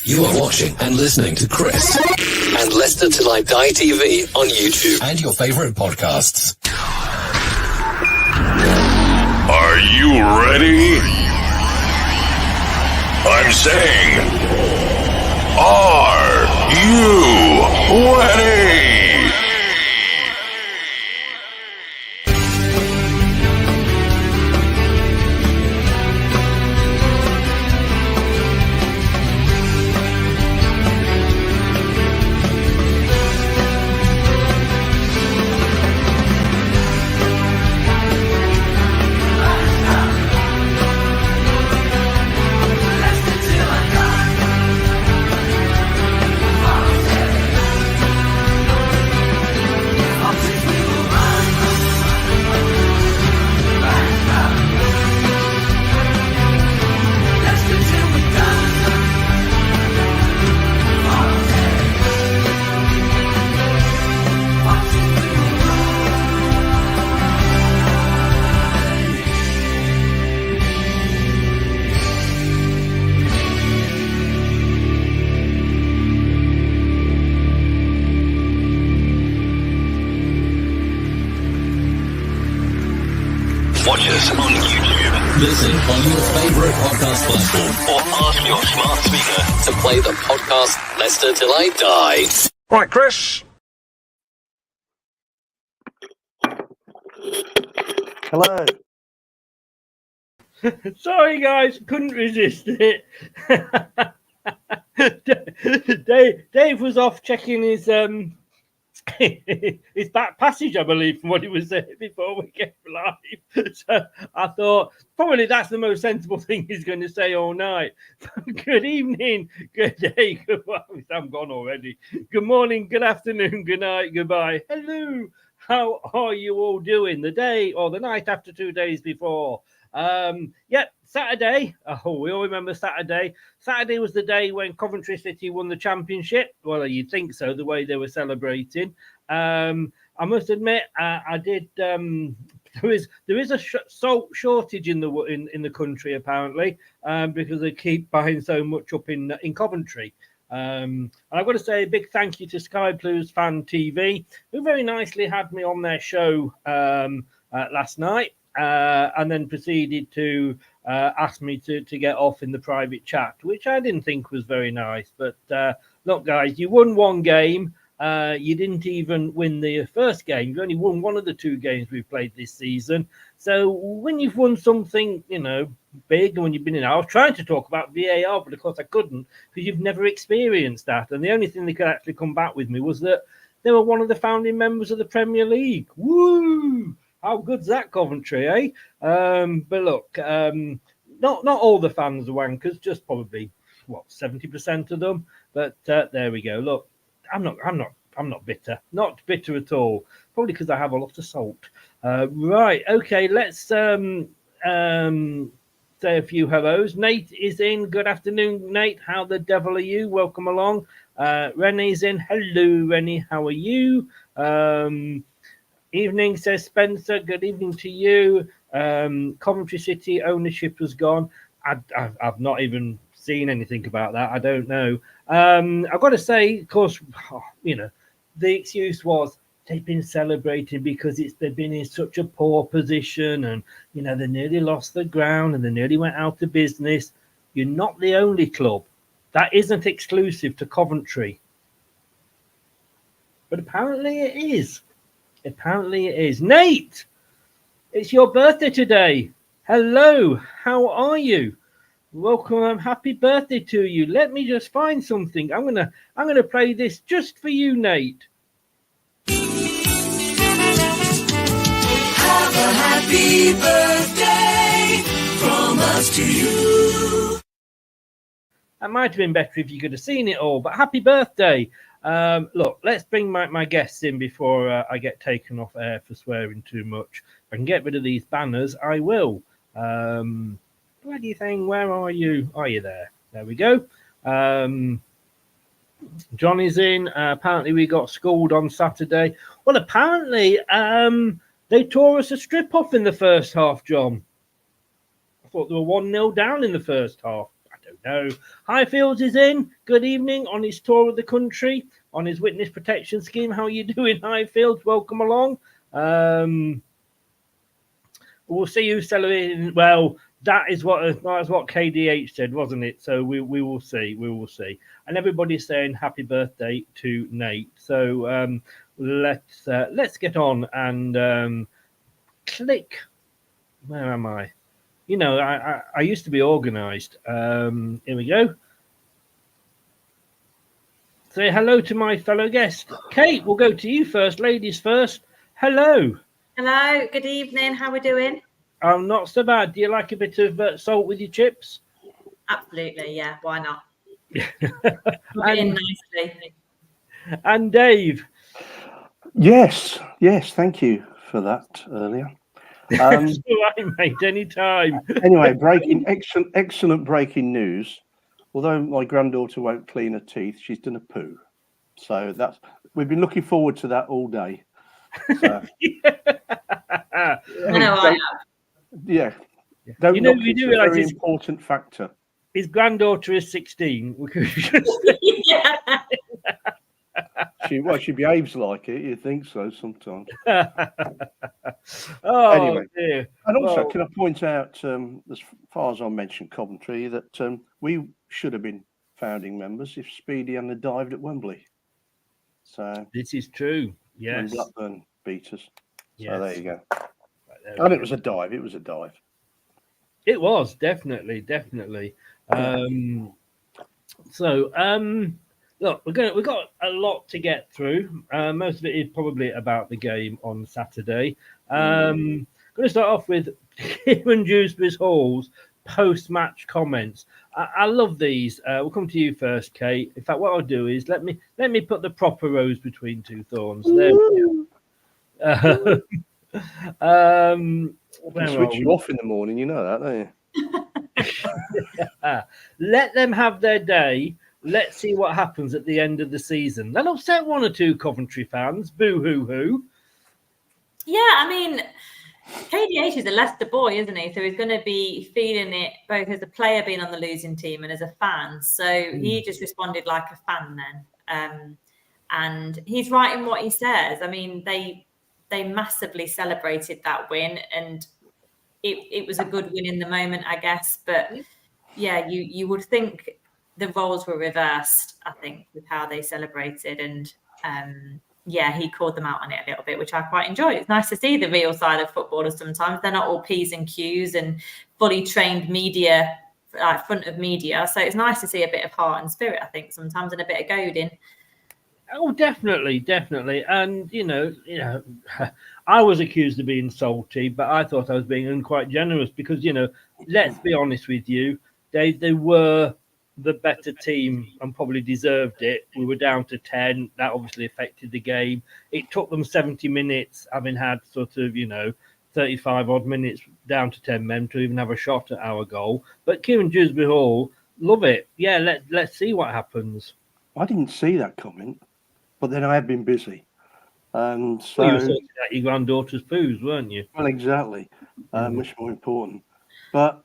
You are watching and listening to Chris and Leicester Till I Die TV on YouTube and your favourite podcasts. Are you ready? I'm saying, are you ready? Watch us on YouTube. Listen on your favourite podcast platform. Or ask your smart speaker to play the podcast Leicester Till I Die. Right, Chris. Hello. Sorry, guys, couldn't resist it. Dave was off checking his his back passage, I believe, from what he was saying before we came live. So I thought probably that's the most sensible thing he's going to say all night. Good evening, good day, goodbye. I'm gone already. Good morning, good afternoon, good night, goodbye. Hello. How are you all doing? The day or the night after 2 days before? Saturday. Oh, we all remember Saturday. Saturday was the day when Coventry City won the championship. Well, you'd think so, the way they were celebrating. I must admit, I did. There is a salt shortage in the country apparently, because they keep buying so much up in Coventry. I've got to say a big thank you to Sky Blues Fan TV, who very nicely had me on their show last night. And then proceeded to ask me to get off in the private chat, which I didn't think was very nice. But look, guys, you won one game. You didn't even win the first game. You only won one of the two games we've played this season. So when you've won something, big, and when you've been in, I was trying to talk about VAR, but of course I couldn't because you've never experienced that. And the only thing they could actually come back with me was that they were one of the founding members of the Premier League. Woo! How good's that, Coventry, eh? But look, not all the fans are wankers, just probably 70% of them. But there we go. Look, I'm not bitter, not bitter at all. Probably because I have a lot of salt. Right, okay, let's say a few hellos. Nate is in. Good afternoon, Nate. How the devil are you? Welcome along. Renee's in. Hello, Renee. How are you? Evening, says Spencer. Good evening to you. Coventry City ownership has gone. I've not even seen anything about that. I don't know. I've got to say, of course, the excuse was they've been celebrating because they've been in such a poor position, and they nearly lost the ground and they nearly went out of business. You're not the only club. That isn't exclusive to Coventry, but apparently it is. Apparently it is. Nate, it's your birthday today. Hello, how are you? Welcome, happy birthday to you. Let me just find something. I'm gonna play this just for you, Nate. Have a happy birthday from us to you. That might have been better if you could have seen it all, but happy birthday. Look, let's bring my guests in before I get taken off air for swearing too much. If I can get rid of these banners, I will. Bloody thing, where are you? Are you there? There we go. Johnny's in. Apparently we got schooled on Saturday. Well, apparently they tore us a strip off in the first half, John. I thought they were 1-0 down in the first half. I don't Oh, Highfields is in. Good evening on his tour of the country, on his witness protection scheme. How are you doing, Highfields? Welcome along. We'll see you celebrating. Well, that's what KDH said, wasn't it? So we will see. We will see. And everybody's saying happy birthday to Nate. So let's get on and click. Where am I? You know, I used to be organised. Here we go. Say hello to my fellow guest. Kate, we'll go to you first. Ladies first. Hello. Hello, good evening. How are we doing? I'm not so bad. Do you like a bit of salt with your chips? Absolutely, yeah. Why not? and, nicely. And Dave. Yes. Thank you for that earlier. That's all right, mate. Anytime. Anyway, excellent breaking news. Although my granddaughter won't clean her teeth, she's done a poo. So we've been looking forward to that all day. So, I know I have. Yeah. You know, you do realise a very important factor. His granddaughter is 16. Yeah. She behaves like it. You think so sometimes. Oh, anyway, dear. And also, can I point out, as far as I mentioned Coventry, that we should have been founding members if Speedy hadn't dived at Wembley. So this is true. Yes. And Blackburn beat us. Yes. So there you go. And it was a dive. It was a dive. It was definitely. Look, we've got a lot to get through. Most of it is probably about the game on Saturday. I'm going to start off with Kieran Dewsbury's Hall's post-match comments. I love these. We'll come to you first, Kate. In fact, what I'll do is let me put the proper rose between two thorns. There we go. Switch you off in the morning, you know that, don't you? Let them have their day. Let's see what happens at the end of the season. That'll upset one or two Coventry fans. Boo hoo hoo. Yeah, I mean, KDH is a Leicester boy, isn't he? So he's going to be feeling it both as a player being on the losing team and as a fan. So he just responded like a fan then. And he's right in what he says. I mean, they massively celebrated that win, and it was a good win in the moment, I guess. But yeah, you would think the roles were reversed, I think, with how they celebrated. And he called them out on it a little bit, which I quite enjoy. It's nice to see the real side of footballers sometimes. They're not all P's and Q's and fully trained media, like front of media. So it's nice to see a bit of heart and spirit, I think, sometimes, and a bit of goading. Oh, definitely. And, you know, I was accused of being salty, but I thought I was being quite generous because, you know, let's be honest with you, they were the better team and probably deserved it. We were down to 10. That obviously affected the game. It took them 70 minutes, having had sort of, 35 odd minutes down to 10 men to even have a shot at our goal. But Kieran Dewsbury Hall, love it. Yeah, let's see what happens. I didn't see that comment, but then I had been busy. And so you were sorting out your granddaughter's poos, weren't you? Well, exactly. Much more important. But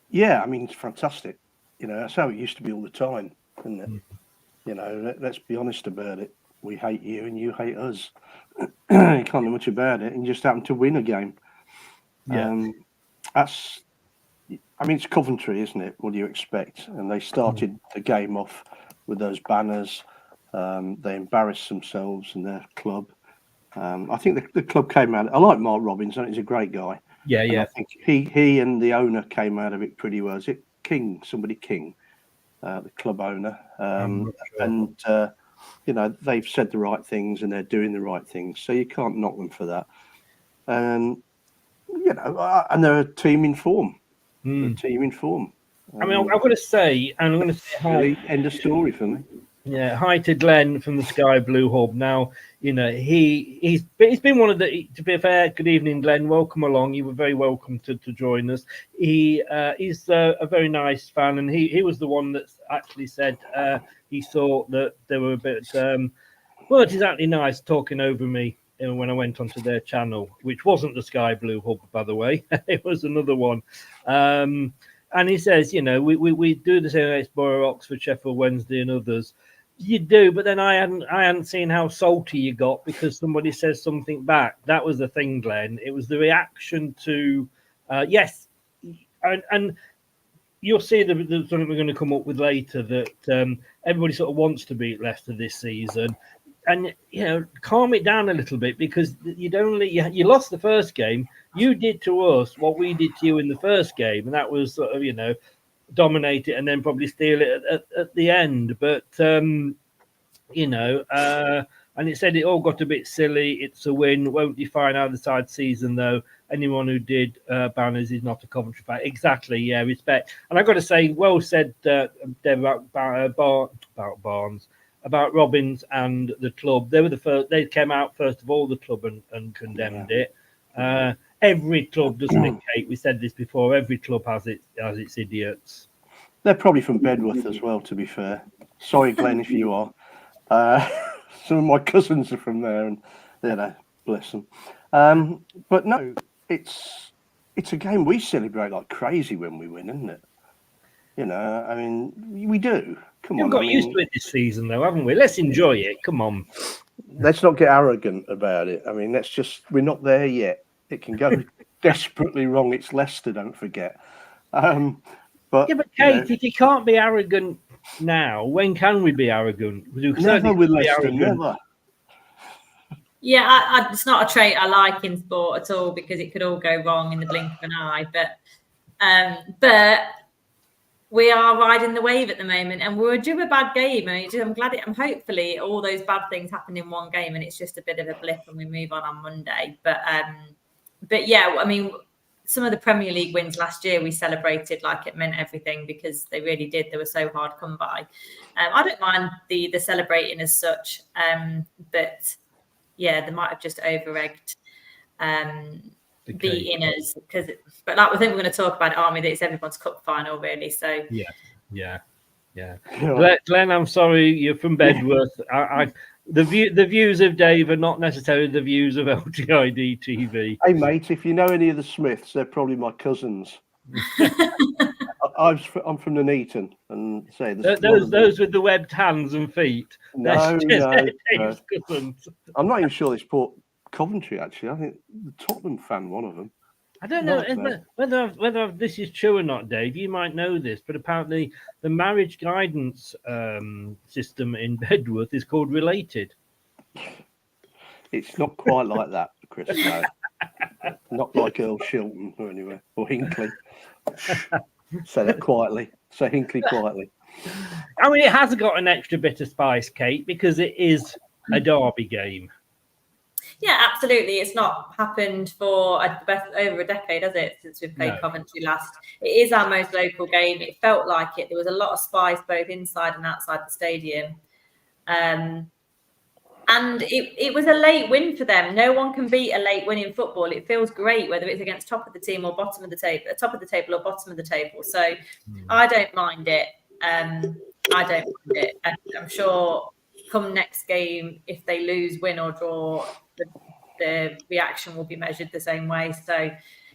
yeah, I mean, it's fantastic. You know, that's how it used to be all the time, isn't it? You know, let's be honest about it. We hate you and you hate us. You can't do much about it, and you just happen to win a game. Yeah. It's Coventry, isn't it? What do you expect? And they started the game off with those banners. They embarrassed themselves and their club. I think the club came out. I like Mark Robbins, and he's a great guy. Yeah. I think he and the owner came out of it pretty well. Is it King? Somebody King, the club owner. They've said the right things and they're doing the right things. So you can't knock them for that. And they're a team in form. I mean, I'm going to say, and I'm going to say hi. End of story for me. Yeah, hi to Glenn from the Sky Blue Hub. Now, he's been one of the. To be fair, good evening, Glenn. Welcome along. You were very welcome to join us. He's a very nice fan, and he was the one that actually said he thought that they were a bit weren't exactly nice talking over me when I went onto their channel, which wasn't the Sky Blue Hub, by the way. It was another one. And he says, we do the same against Borough, Oxford, Sheffield Wednesday, and others. You do, but then I hadn't seen how salty you got because somebody says something back. That was the thing, Glenn. It was the reaction to yes, and you'll see the something we're going to come up with later that everybody sort of wants to beat Leicester this season, and calm it down a little bit because you lost the first game. You did to us what we did to you in the first game, and that was sort of dominate it and then probably steal it at the end. But and it said it all got a bit silly. It's a win. Won't define either side's season, though. Anyone who did banners is not a Coventry fan. Exactly, yeah, respect. And I've got to say, well said, Deb, about Barnes, about Robbins and the club. They were the first. They came out first of all, the club, and condemned it. Every club doesn't it, Kate? We said this before. Every club has its idiots. They're probably from Bedworth as well, to be fair. Sorry, Glenn, if you are. Some of my cousins are from there, and bless them. But no, it's a game we celebrate like crazy when we win, isn't it? I mean, we do. Come on, we've got used to it this season, though, haven't we? Let's enjoy it. Come on. Let's not get arrogant about it. I mean, we're not there yet. It can go desperately wrong. It's Leicester, don't forget. But Kate, if you can't be arrogant now, when can we be arrogant? Never with Leicester, never. Yeah, it's not a trait I like in sport at all because it could all go wrong in the blink of an eye. But we are riding the wave at the moment, and we're due a bad game. I'm hopefully all those bad things happen in one game, and it's just a bit of a blip, and we move on Monday. But yeah, I mean, some of the Premier League wins last year, we celebrated like it meant everything because they really did. They were so hard come by. I don't mind the celebrating as such, but yeah, they might have just over-egged beating us. But I think we're going to talk about it, aren't we? That it's everyone's cup final, really. So yeah. Glenn, I'm sorry, you're from Bedworth. The views of Dave are not necessarily the views of LTID TV. Hey, mate, if you know any of the Smiths, they're probably my cousins. I'm from Nuneaton, and say those with the webbed hands and feet. No. Cousins. I'm not even sure they support Coventry. Actually, I think the Tottenham fan, one of them. I don't know whether this is true or not, Dave. You might know this, but apparently the marriage guidance system in Bedworth is called Related. It's not quite like that, Chris. No. Not like Earl Shilton or anywhere, or Hinkley. Say that quietly. Say Hinkley quietly. I mean, it has got an extra bit of spice, Kate, because it is a derby game. Yeah, absolutely. It's not happened for over a decade, has it, since we've played Coventry last? It is our most local game. It felt like it. There was a lot of spice both inside and outside the stadium. And it was a late win for them. No one can beat a late win in football. It feels great, whether it's against top of the table or bottom of the table So I don't mind it. And I'm sure come next game, if they lose, win or draw, the reaction will be measured the same way. So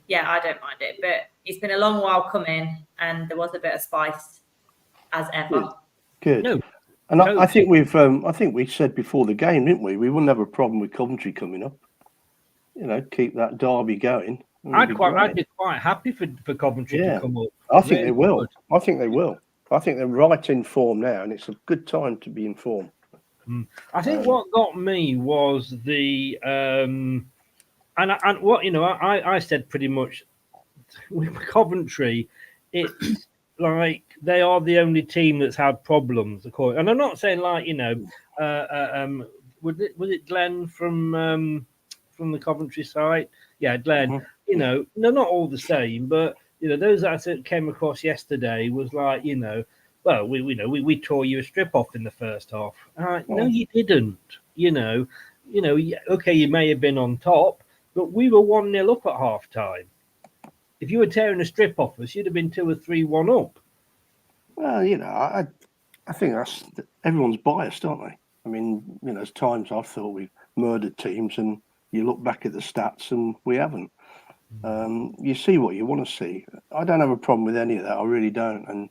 yeah, I don't mind it. But it's been a long while coming, and there was a bit of spice as ever. Good. No. And I think we said before the game, didn't we? We wouldn't have a problem with Coventry coming up. Keep that derby going. I'd be quite happy for Coventry to come up. I think they will. I think they're right in form now, and it's a good time to be in form. I think what got me was the and what I said pretty much with Coventry, it's like they are the only team that's had problems. And I'm not saying like was it Glenn from the Coventry side? Yeah, Glenn. Mm-hmm. They're not all the same, but those that I came across yesterday was like well, we tore you a strip off in the first half. No, you didn't. Okay, you may have been on top, but we were 1-0 up at half time. If you were tearing a strip off us, you'd have been 2 or 3-1 up. Well, I think everyone's biased, aren't they? I mean, there's times I've thought we've murdered teams, and you look back at the stats, and we haven't. You see what you want to see. I don't have a problem with any of that. I really don't, and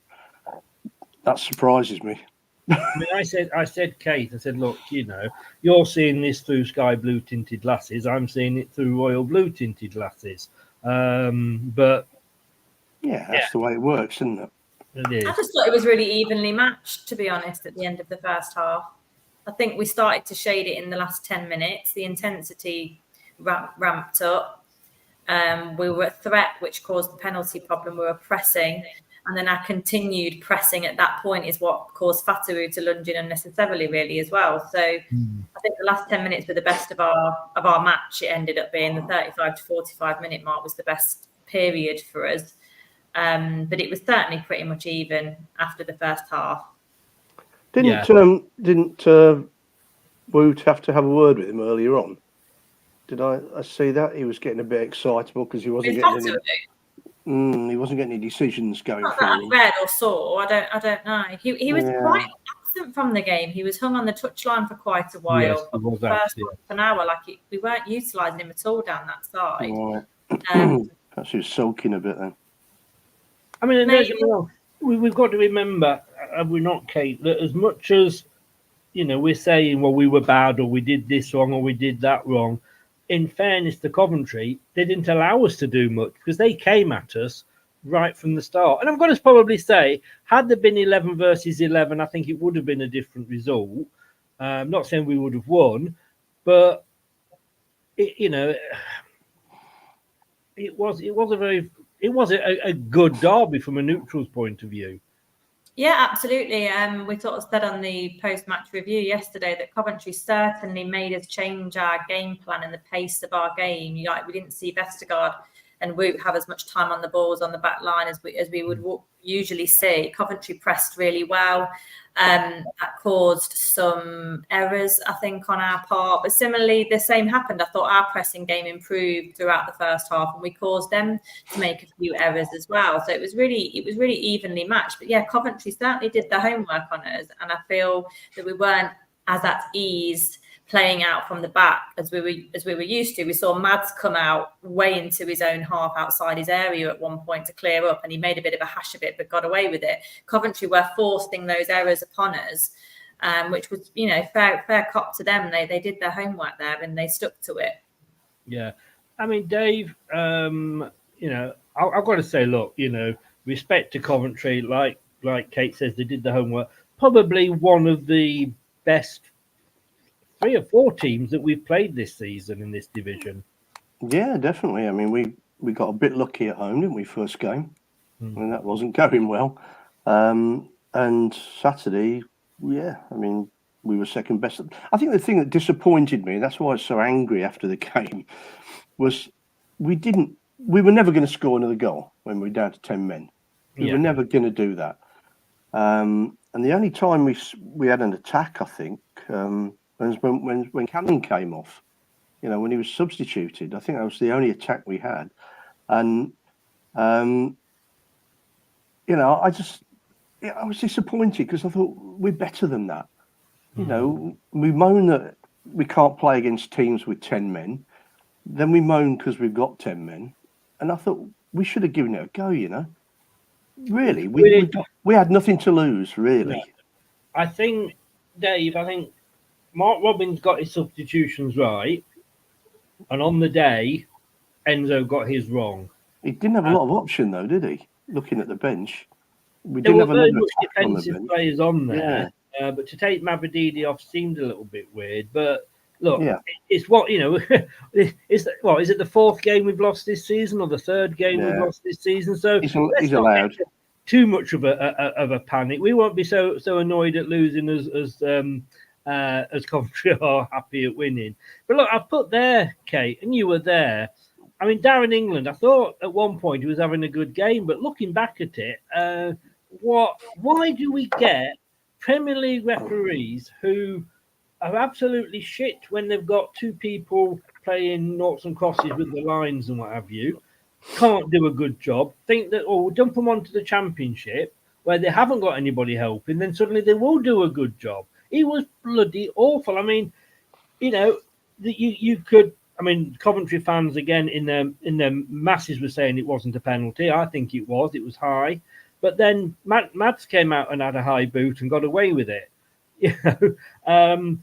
that surprises me. I mean, I said, Kate, I said, look, you're seeing this through sky blue tinted glasses. I'm seeing it through royal blue tinted glasses. But yeah, that's the way it works, isn't it? It is. I just thought it was really evenly matched, to be honest, at the end of the first half. I think we started to shade it in the last 10 minutes. The intensity ramped up. We were a threat, which caused the penalty problem. We were pressing. And then our continued pressing at that point is what caused Fatawu to lunge in unnecessarily, really, as well. So I think the last 10 minutes were the best of our match. It ended up being the 35 to 45 minute mark was the best period for us. But it was certainly pretty much even after the first half. Didn't Woot have to have a word with him earlier on? Did I see that? He was getting a bit excitable because he wasn't getting any decisions going Not that forward. I read or saw. I don't know. He was quite absent from the game. He was hung on the touchline for quite a while. Yes, he was first half an hour, we weren't utilising him at all down that side. Right. Perhaps he was sulking a bit then. I mean, we've got to remember, have we not, Kate, that as much as we're saying, well, we were bad, or we did this wrong, or we did that wrong. In fairness to Coventry, they didn't allow us to do much because they came at us right from the start. And I'm going to probably say, had there been 11 versus 11, I think it would have been a different result. I'm not saying we would have won, but it was a good derby from a neutral's point of view. Yeah, absolutely. We sort of said on the post-match review yesterday that Coventry certainly made us change our game plan and the pace of our game. We didn't see Vestergaard and Woot have as much time on the balls on the back line as we would usually see. Coventry pressed really well. That caused some errors, I think, on our part. But similarly, the same happened. I thought our pressing game improved throughout the first half, and we caused them to make a few errors as well. So it was really evenly matched. But yeah, Coventry certainly did the homework on us, and I feel that we weren't as at ease playing out from the back as we were used to. We saw Mads come out way into his own half outside his area at one point to clear up, and he made a bit of a hash of it but got away with it. Coventry were forcing those errors upon us, which was fair cop to them. They did their homework there and they stuck to it. Yeah, I mean, Dave, I've got to say, look, respect to Coventry, like Kate says, they did the homework. Probably one of the best 3 or 4 teams that we've played this season in this division. Yeah, definitely. I mean, we got a bit lucky at home, didn't we, first game? And that wasn't going well. And Saturday, yeah, I mean, we were second best. I think the thing that disappointed me, that's why I was so angry after the game, was we were never going to score another goal when we were down to 10 men. We were never going to do that. And the only time we had an attack, I think, was when Cannon came off, when he was substituted. I think that was the only attack we had. And, I was disappointed because I thought we're better than that. We moan that we can't play against teams with 10 men. Then we moan because we've got 10 men. And I thought we should have given it a go, Really, we had nothing to lose, really. I think, Dave, Mark Robbins got his substitutions right, and on the day, Enzo got his wrong. He didn't have a lot of option, though, did he? Looking at the bench, we there didn't were have very enough much attack on the defensive bench. players on there, but to take Mabadidi off seemed a little bit weird. But look, it's what is it the 4th game we've lost this season, or the 3rd game we've lost this season? So he's allowed too much of a panic. We won't be so annoyed at losing as Coventry are happy at winning. But look, I put there, Kate, and you were there. I mean, Darren England, I thought at one point he was having a good game, but looking back at it, why do we get Premier League referees who are absolutely shit when they've got 2 people playing noughts and crosses with the lines and what have you, can't do a good job, think that, we'll dump them onto the Championship where they haven't got anybody helping, then suddenly they will do a good job. He was bloody awful. I mean, you could I mean, Coventry fans again in their masses were saying it wasn't a penalty. I think it was. It was high, but then Mads came out and had a high boot and got away with it. You know,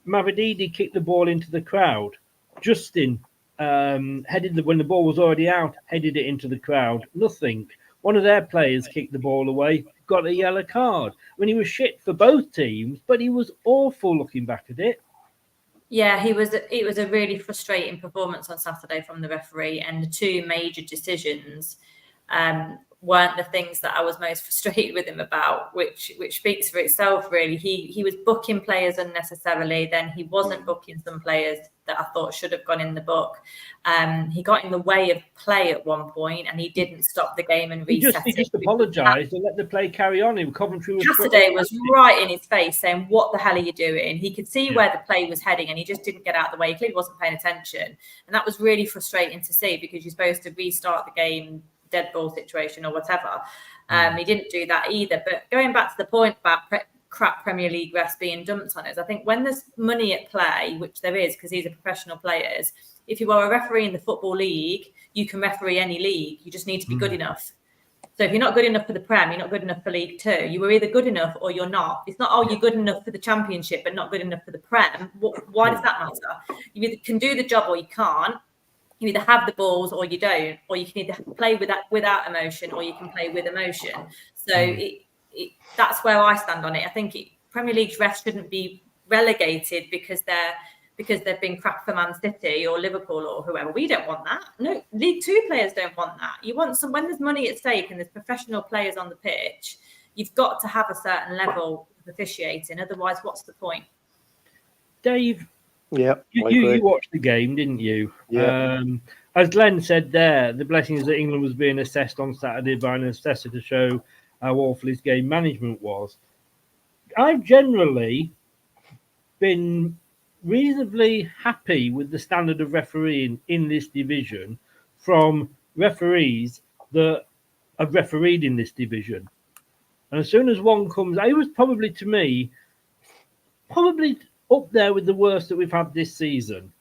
Mavididi kicked the ball into the crowd. Justin headed when the ball was already out, headed it into the crowd. Nothing. One of their players kicked the ball away, got a yellow card. I mean, he was shit for both teams, but he was awful looking back at it. Yeah, it was a really frustrating performance on Saturday from the referee, and the two major decisions weren't the things that I was most frustrated with him about, which speaks for itself, really. He was booking players unnecessarily, then he wasn't booking some players that I thought should have gone in the book. He got in the way of play at one point, and he didn't stop the game and reset He just apologised and let the play carry on. Coventry was Saturday was right in his face saying, what the hell are you doing? He could see where the play was heading and he just didn't get out of the way. He clearly wasn't paying attention. And that was really frustrating to see, because you're supposed to restart the game, dead ball situation or whatever. He didn't do that either. But going back to the point about crap Premier League refs being dumped on us, I think when there's money at play, which there is because these are professional players, if you are a referee in the Football League, you can referee any league. You just need to be good enough. So if you're not good enough for the Prem, you're not good enough for League Two. You were either good enough or you're not. It's not, oh, you're good enough for the Championship but not good enough for the Prem. Why does that matter? You either can do the job or you can't. You either have the balls or you don't, or you can either play without emotion or you can play with emotion. So that's where I stand on it. I think Premier League refs shouldn't be relegated because they've been crap for Man City or Liverpool or whoever. We don't want that. No, League Two players don't want that. You want when there's money at stake and there's professional players on the pitch, you've got to have a certain level of officiating. Otherwise, what's the point? Dave, yeah, you watched the game, didn't you? Yeah. As Glenn said there, the blessing is that England was being assessed on Saturday by an assessor to show how awful his game management was. I've generally been reasonably happy with the standard of refereeing in this division from referees that have refereed in this division. And as soon as one comes, it was probably, to me, up there with the worst that we've had this season.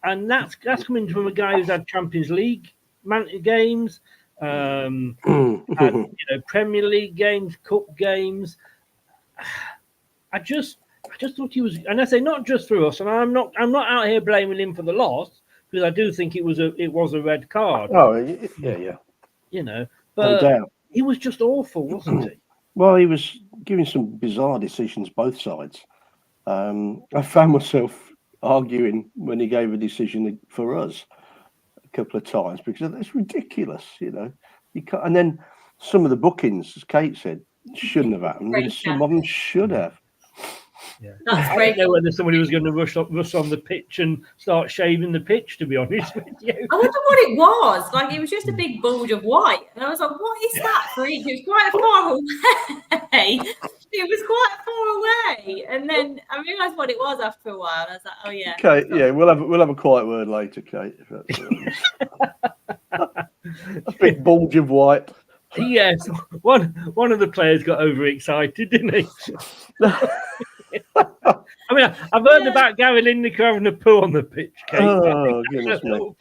And that's coming from a guy who's had Champions League games, had, Premier League games, Cup games. I just thought he was, and I say not just for us, and I'm not out here blaming him for the loss, because I do think it was a red card. Oh yeah. You know, but no doubt. He was just awful, wasn't he? Well, he was giving some bizarre decisions both sides. I found myself arguing when he gave a decision for us a couple of times because it's ridiculous, you know. You can't, and then some of the bookings, as Kate said, shouldn't have happened, and some of them should have. Yeah. I don't know whether somebody was going to rush on the pitch and start shaving the pitch, to be honest with you. I wonder what it was. Like, it was just a big bulge of white. And I was like, what is that for each? It was quite far away. It was quite far away. And then I realised what it was after a while. And I was like, oh, yeah. Kate, yeah, we'll have a quiet word later, Kate. If that's a big bulge of white. Yes, one of the players got overexcited, didn't he? I mean, I've heard about Gary Lineker having a poo on the pitch, Kate. Oh, goodness me.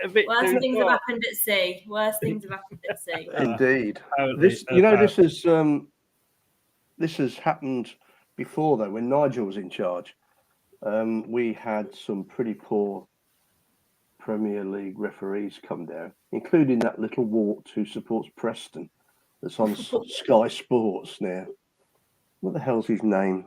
A bit Worst things have happened at sea. Worst things have happened at sea. Indeed. This has happened before, though, when Nigel was in charge. We had some pretty poor Premier League referees come down, including that little wart who supports Preston that's on Sky Sports now. What the hell's his name?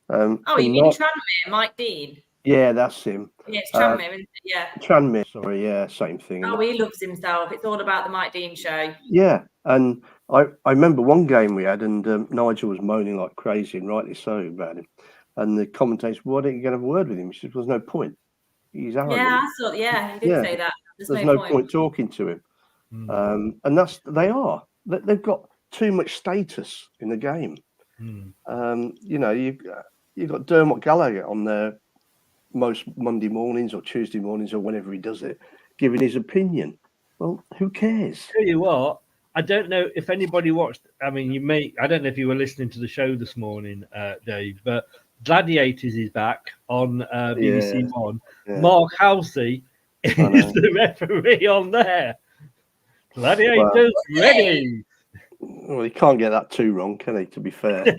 You mean Tranmere, Mike Dean? Yeah, that's him. Yeah, it's Tranmere, isn't it? Yeah. Tranmere, sorry, yeah, same thing. Oh, he loves himself. It's all about the Mike Dean show. Yeah, and I remember one game we had, and Nigel was moaning like crazy, and rightly so, about him. And the commentators, why didn't you get a word with him? He said, there's no point. He's arrogant. Yeah, I saw. Yeah, he did say that. There's no point talking to him. And they've got too much status in the game. You know, you've got Dermot Gallagher on there most Monday mornings or Tuesday mornings or whenever he does it, giving his opinion. Well, who cares? Tell you what, I don't know if anybody watched. I mean, I don't know if you were listening to the show this morning, Dave, but Gladiators is back on BBC Yeah, One. yeah. Mark Halsey is know. the referee on there. Gladiators Well, ready. well, he can't get that too wrong, can he? To be fair.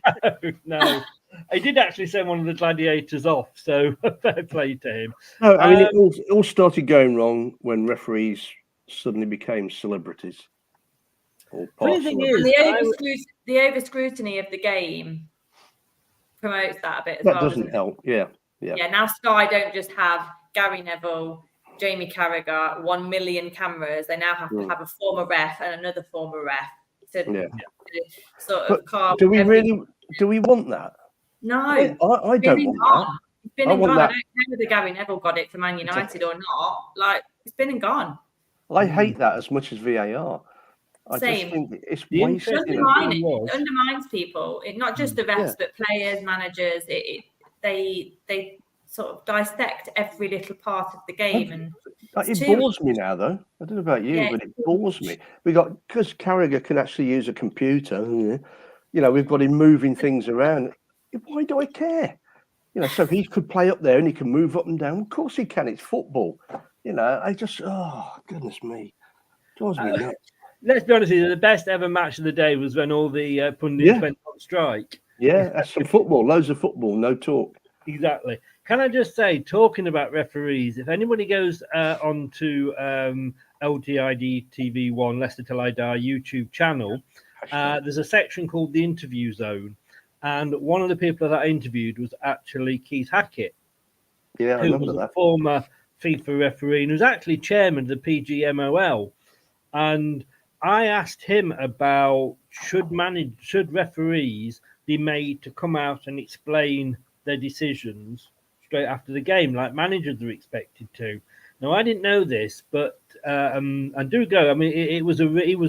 No. He did actually send one of the gladiators off, so fair play to him. No, I mean, it all started going wrong when referees suddenly became celebrities. Or Funny part thing celebrities. is, The over scrutiny of the game promotes that a bit as That well. doesn't help. Yeah. Yeah. Now Sky don't just have Gary Neville, Jamie Carragher, 1 million cameras. They now have to have a former ref and another former ref to sort of But carve. do we really? Do we want that? No, I don't want that. It's been I and want gone. I that. don't know whether Gary Neville got it for Man United or not. Like, it's been and gone. I hate that as much as VAR. I Same. just think it's The wasted. It undermines people. It not just the refs, Yeah. but players, managers. They sort of dissect every little part of the game, and It bores me now, though. I don't know about you, but it bores me. Because Carragher can actually use a computer. You know, we've got him moving things around. Why do I care? You know, so he could play up there and he can move up and down. Of course he can. It's football. You know, goodness me, drives me nuts. let's be honest with you, the best ever match of the day was when all the pundits went on strike. Yeah, that's some football. Loads of football. No talk. Exactly. Can I just say, talking about referees, if anybody goes onto LTID TV1 Leicester Till I Die YouTube channel, there's a section called the Interview Zone, and one of the people that I interviewed was actually Keith Hackett. Yeah, I remember that. A former FIFA referee and who's actually chairman of the PGMOL. And I asked him about should referees be made to come out and explain their decisions straight after the game, like managers are expected to. Now, I didn't know this, but and do go. I mean, he was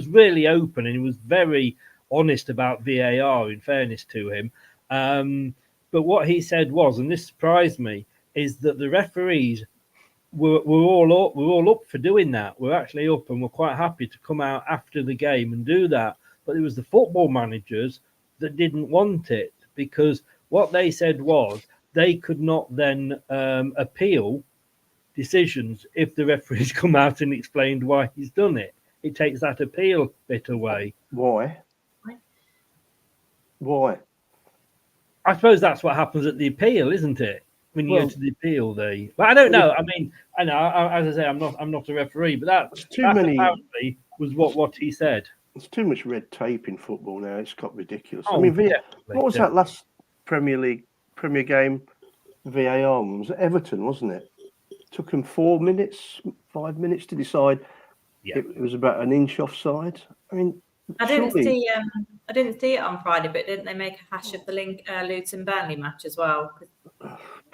really open and he was very honest about VAR. In fairness to him, but what he said was, and this surprised me, is that the referees we're all up for doing that. We're actually up and we're quite happy to come out after the game and do that. But it was the football managers that didn't want it, because what they said was they could not then appeal decisions if the referees come out and explained why he's done it. It takes that appeal bit away. Why? I suppose that's what happens at the appeal, isn't it? When you go to the appeal, but I don't know. I mean, I know, as I say, I'm not a referee, but that apparently was what he said. There's too much red tape in football now. It's got ridiculous. Oh, I mean, what was that last Premier game? VAR was Everton, wasn't it? Took them 5 minutes to decide. Yeah. It was about an inch offside. I mean, I didn't see it on Friday, but didn't they make a hash of the Luton Burnley match as well?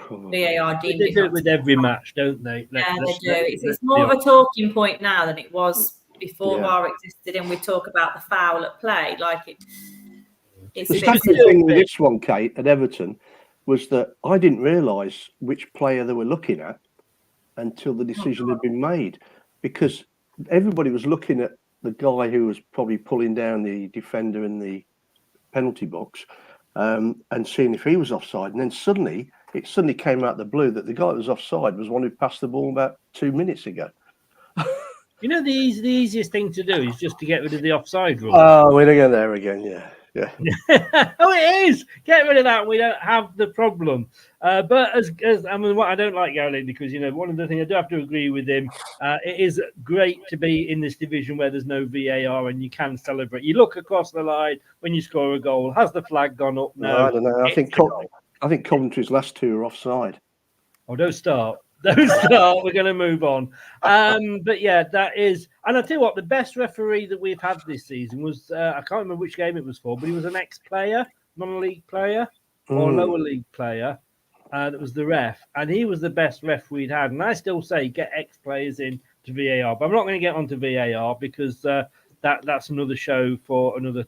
VAR deemed they do it with every match, don't they? They do. It's more of a talking point now than it was before VAR existed, and we talk about the foul at play. Like it's the second thing with this one, Kate, at Everton, was that I didn't realise which player they were looking at until the decision had been made, because everybody was looking at the guy who was probably pulling down the defender in the penalty box and seeing if he was offside. And then suddenly came out the blue that the guy that was offside was one who passed the ball about 2 minutes ago. You know, the easiest thing to do is just to get rid of the offside rule. Oh, we're going there again, yeah. Oh, it is. Get rid of that. We don't have the problem. But as I mean, what I don't like Gary, because one of the things I do have to agree with him. It is great to be in this division where there's no VAR and you can celebrate. You look across the line when you score a goal. Has the flag gone up? No, I don't know. I think Coventry's last two are offside. Oh, don't start. Don't start. We're going to move on. But yeah, that is. And I'll tell you what, the best referee that we've had this season was, I can't remember which game it was for, but he was an ex-player, non-league player or lower league player. That was the ref. And he was the best ref we'd had. And I still say get ex-players in to VAR. But I'm not going to get onto VAR because that's another show for another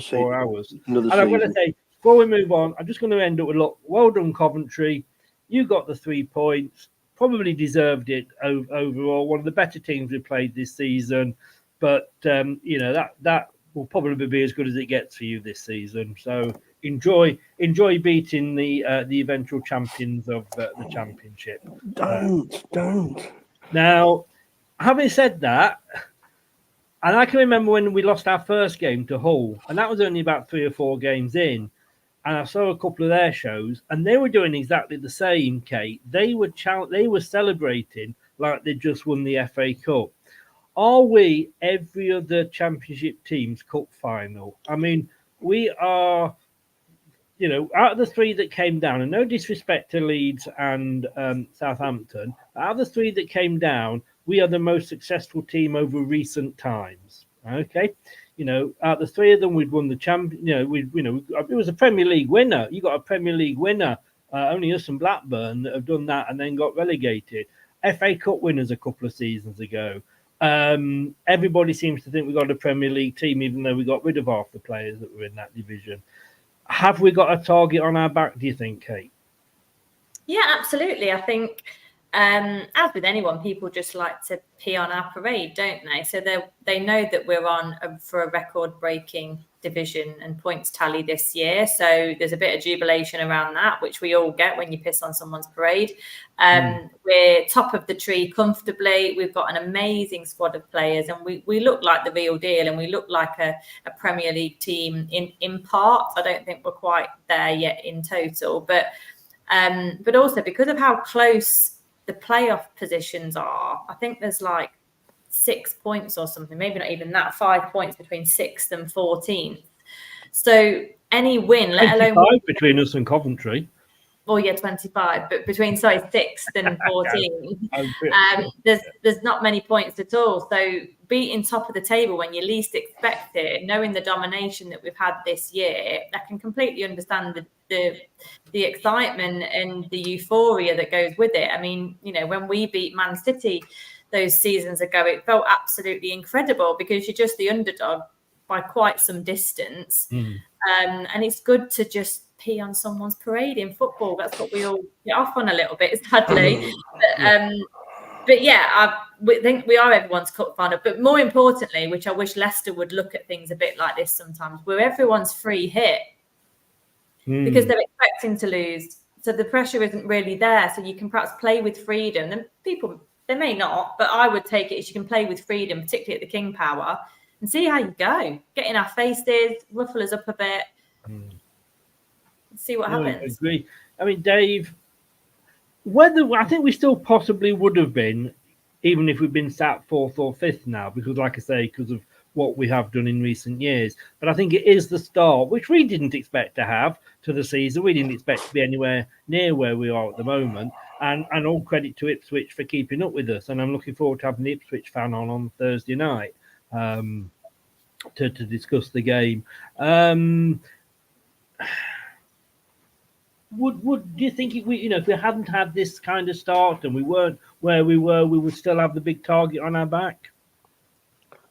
4 hours. I'm going to say, before we move on, I'm just going to end up with, look, well done, Coventry. You got the 3 points. Probably deserved it overall. One of the better teams we played this season, but that will probably be as good as it gets for you this season. So enjoy beating the eventual champions of the championship. Don't. Now, having said that, and I can remember when we lost our first game to Hull, and that was only about 3 or 4 games in. And I saw a couple of their shows, and they were doing exactly the same, Kate. They were celebrating like they just won the FA Cup. Are we every other championship team's cup final? I mean, we are, out of the 3 that came down, and no disrespect to Leeds and Southampton, out of the 3 that came down, we are the most successful team over recent times. Okay. Out of the 3 of them, we'd won the champion. It was a Premier League winner. You got a Premier League winner. Only us and Blackburn that have done that and then got relegated. FA Cup winners a couple of seasons ago. Everybody seems to think we got a Premier League team, even though we got rid of half the players that were in that division. Have we got a target on our back, do you think, Kate? Yeah, absolutely. I think, as with anyone, people just like to pee on our parade, don't they? So they know that we're on for a record-breaking division and points tally this year. So there's a bit of jubilation around that, which we all get when you piss on someone's parade. We're top of the tree comfortably. We've got an amazing squad of players, and we look like the real deal, and we look like a Premier League team in part. I don't think we're quite there yet in total, but also because of how close the playoff positions are, I think there's like 6 points or something, maybe not even that, 5 points between 6th and 14th. So any win, let alone between us and Coventry. Oh yeah, 25, but between 6th and 14th, there's not many points at all. So beating top of the table when you least expect it, knowing the domination that we've had this year, I can completely understand the excitement and the euphoria that goes with it. I mean, when we beat Man City those seasons ago, it felt absolutely incredible because you're just the underdog by quite some distance. And it's good to just pee on someone's parade in football. That's what we all get off on a little bit, sadly. But yeah, we think we are everyone's cup final. But more importantly, which I wish Leicester would look at things a bit like this sometimes, we're everyone's free hit because they're expecting to lose. So the pressure isn't really there. So you can perhaps play with freedom. And people, they may not, but I would take it as you can play with freedom, particularly at the King Power, and see how you go. Get in our faces, ruffle us up a bit. See what happens. I agree. I mean, Dave, I think we still possibly would have been, even if we'd been sat 4th or 5th now, because like I say, because of what we have done in recent years. But I think it is the start, which we didn't expect to have to the season. We didn't expect to be anywhere near where we are at the moment. And all credit to Ipswich for keeping up with us. And I'm looking forward to having the Ipswich fan on Thursday night to discuss the game. Do you think if we hadn't had this kind of start and we weren't where we were, we would still have the big target on our back?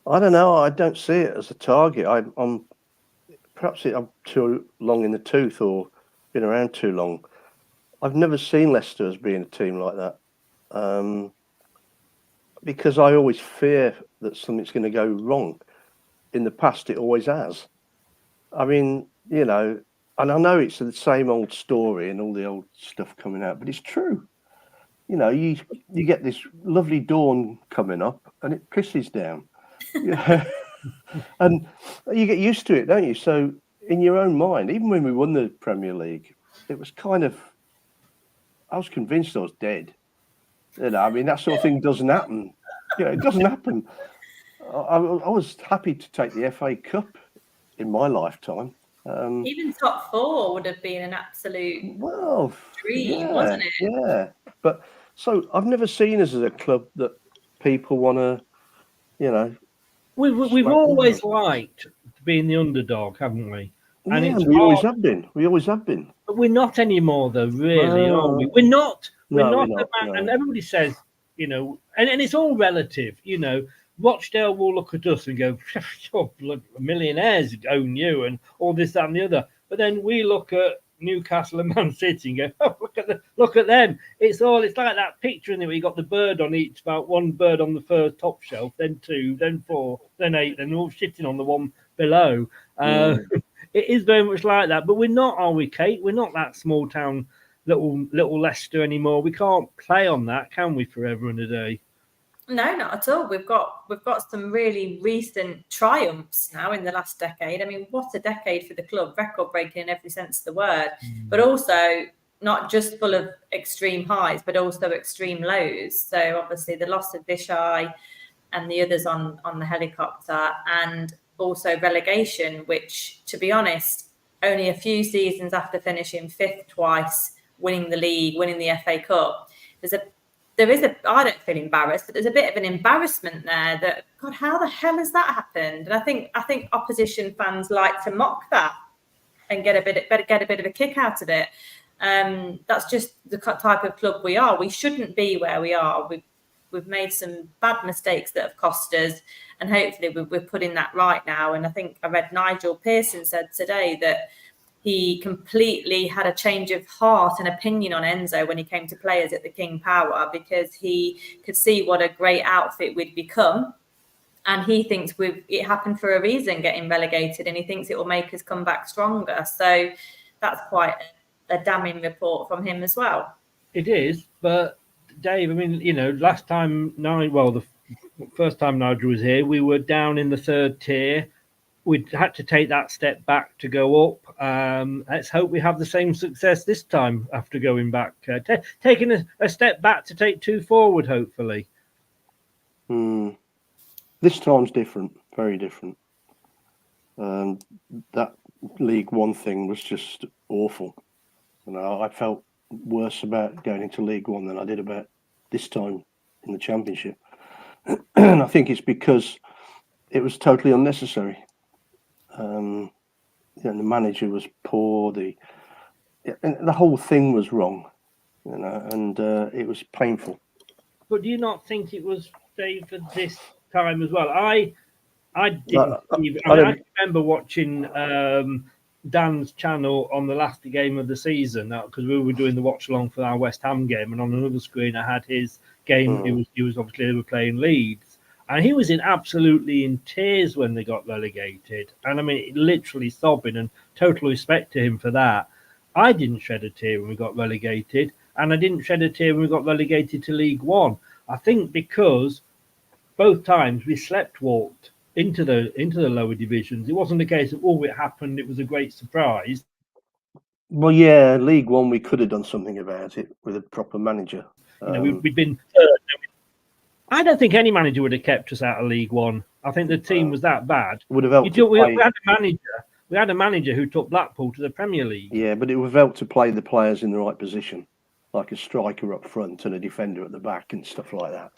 I don't know. I don't see it as a target. I'm too long in the tooth or been around too long. I've never seen Leicester as being a team like that because I always fear that something's going to go wrong. In the past, it always has. I mean, and I know it's the same old story and all the old stuff coming out, but it's true. You get this lovely dawn coming up and it pisses down. And you get used to it, don't you? So in your own mind, even when we won the Premier League, it was kind of, I was convinced I was dead. I mean, that sort of thing doesn't happen. It doesn't happen. I was happy to take the FA Cup in my lifetime. Even top 4 would have been an absolute dream, wasn't it? Yeah. But so I've never seen us as a club that people want to, We've always liked being the underdog, haven't we? And we always have been. We always have been. But we're not anymore, though, really, are we? We're not. We're not. And everybody says, and it's all relative, Rochdale will look at us and go, oh, millionaires own you and all this, that and the other. But then we look at Newcastle and Man City and go, oh, look at them. It's like that picture in there where you got the bird on about one bird on the first top shelf, then 2, then 4, then 8, then all sitting on the one below. It is very much like that, but we're not, are we, Kate? We're not that small town, little Leicester anymore. We can't play on that, can we, forever and a day? No, not at all. We've got some really recent triumphs now in the last decade. I mean, what a decade for the club, record breaking in every sense of the word, but also not just full of extreme highs, but also extreme lows. So obviously the loss of Vishai and the others on the helicopter, and also relegation, which, to be honest, only a few seasons after finishing fifth twice, winning the league, winning the FA Cup, I don't feel embarrassed, but there's a bit of an embarrassment there that, God, how the hell has that happened? And I think opposition fans like to mock that and get a bit of a kick out of it. That's just the type of club we are. We shouldn't be where we are. We've made some bad mistakes that have cost us, and hopefully we're putting that right now. And I think I read Nigel Pearson said today that he completely had a change of heart and opinion on Enzo when he came to players at the King Power, because he could see what a great outfit we'd become. And he thinks it happened for a reason, getting relegated, and he thinks it will make us come back stronger. So that's quite a damning report from him as well. It is, but Dave, I mean, the first time Nigel was here, we were down in the third tier. We'd had to take that step back to go up. Let's hope we have the same success this time after going back, taking a step back to take two forward, hopefully. This time's different, very different. That League One thing was just awful. I felt worse about going into League One than I did about this time in the Championship. And I think it's because it was totally unnecessary. The manager was poor. The whole thing was wrong, and it was painful. But do you not think it was, Dave, for this time as well? I didn't. I remember watching Dan's channel on the last game of the season, because we were doing the watch along for our West Ham game, and on another screen I had his game. He was obviously, they were playing Leeds, and he was absolutely in tears when they got relegated. And I mean, literally sobbing, and total respect to him for that. I didn't shed a tear when we got relegated, and I didn't shed a tear when we got relegated to League One. I think because both times we sleepwalked into the lower divisions. It wasn't a case of, it happened, it was a great surprise. Well, yeah, League One, we could have done something about it with a proper manager. We'd been third. I don't think any manager would have kept us out of League One. I think the team was that bad. Would have helped. We had a manager who took Blackpool to the Premier League. Yeah, but it would have helped to play the players in the right position, like a striker up front and a defender at the back and stuff like that.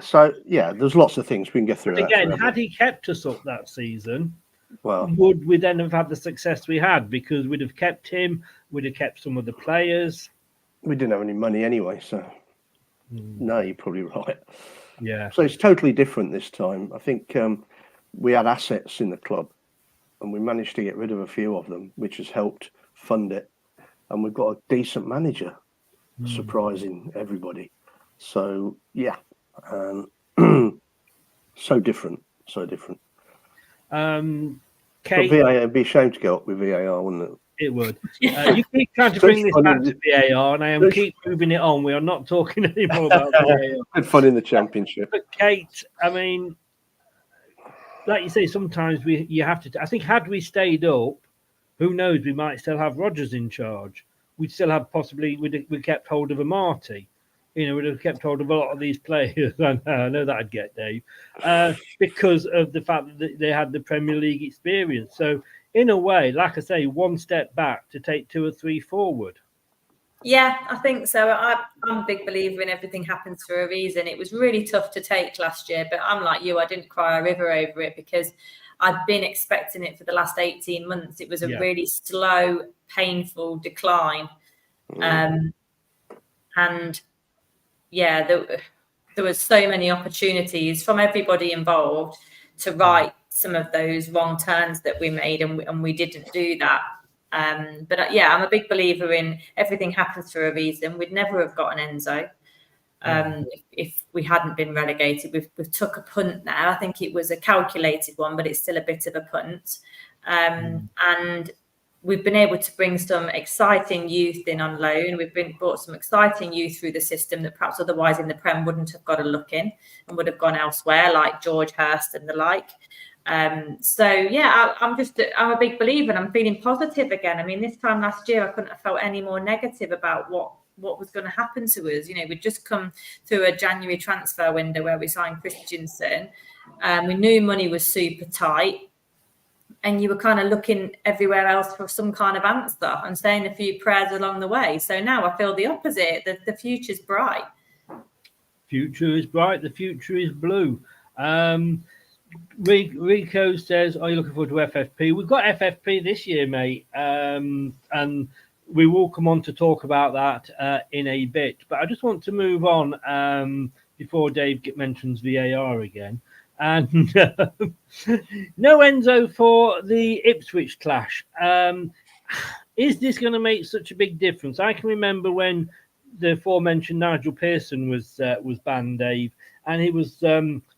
So yeah, there's lots of things we can get through. But again, had he kept us up that season, well, would we then have had the success we had? Because we'd have kept him, we'd have kept some of the players. We didn't have any money anyway, so no, you're probably right. Yeah. So it's totally different this time. I think we had assets in the club, and we managed to get rid of a few of them, which has helped fund it. And we've got a decent manager, surprising everybody. So yeah. So different. Kate, But VAR, it'd be a shame to go up with VAR, wouldn't it? It would. You keep trying to bring this back to VAR, and I am keep moving it on. We are not talking anymore about VAR. Good fun in the Championship. But Kate, I mean, like you say, sometimes you have to. I think had we stayed up, who knows? We might still have Rodgers in charge. We'd still have we kept hold of Amati. We'd have kept hold of a lot of these players. I know that I'd get Dave, because of the fact that they had the Premier League experience. So, in a way, like I say, one step back to take two or three forward. Yeah, I think so. I'm a big believer in everything happens for a reason. It was really tough to take last year, but I'm like you. I didn't cry a river over it because I'd been expecting it for the last 18 months. It was a really slow, painful decline. And yeah, there was so many opportunities from everybody involved to right some of those wrong turns that we made, and we didn't do that. But I'm a big believer in everything happens for a reason. We'd never have gotten Enzo. if we hadn't been relegated. We've took a punt now. I think it was a calculated one, but it's still a bit of a punt. And we've been able to bring some exciting youth in on loan. Brought some exciting youth through the system that perhaps otherwise in the Prem wouldn't have got a look in and would have gone elsewhere, like George Hurst and the like. So yeah, I'm a big believer, and I'm feeling positive again. I mean, this time last year, I couldn't have felt any more negative about what was going to happen to us. We'd just come through a January transfer window where we signed Christensen. We knew money was super tight, and you were kind of looking everywhere else for some kind of answer and saying a few prayers along the way. So now I feel the opposite. The future's bright. Future is bright. The future is blue. Rico says, are you looking forward to FFP? We've got FFP this year, mate. And we will come on to talk about that in a bit. But I just want to move on before Dave mentions VAR again. And no Enzo for the Ipswich clash. Is this going to make such a big difference? I can remember when the aforementioned Nigel Pearson was banned, Dave, and he was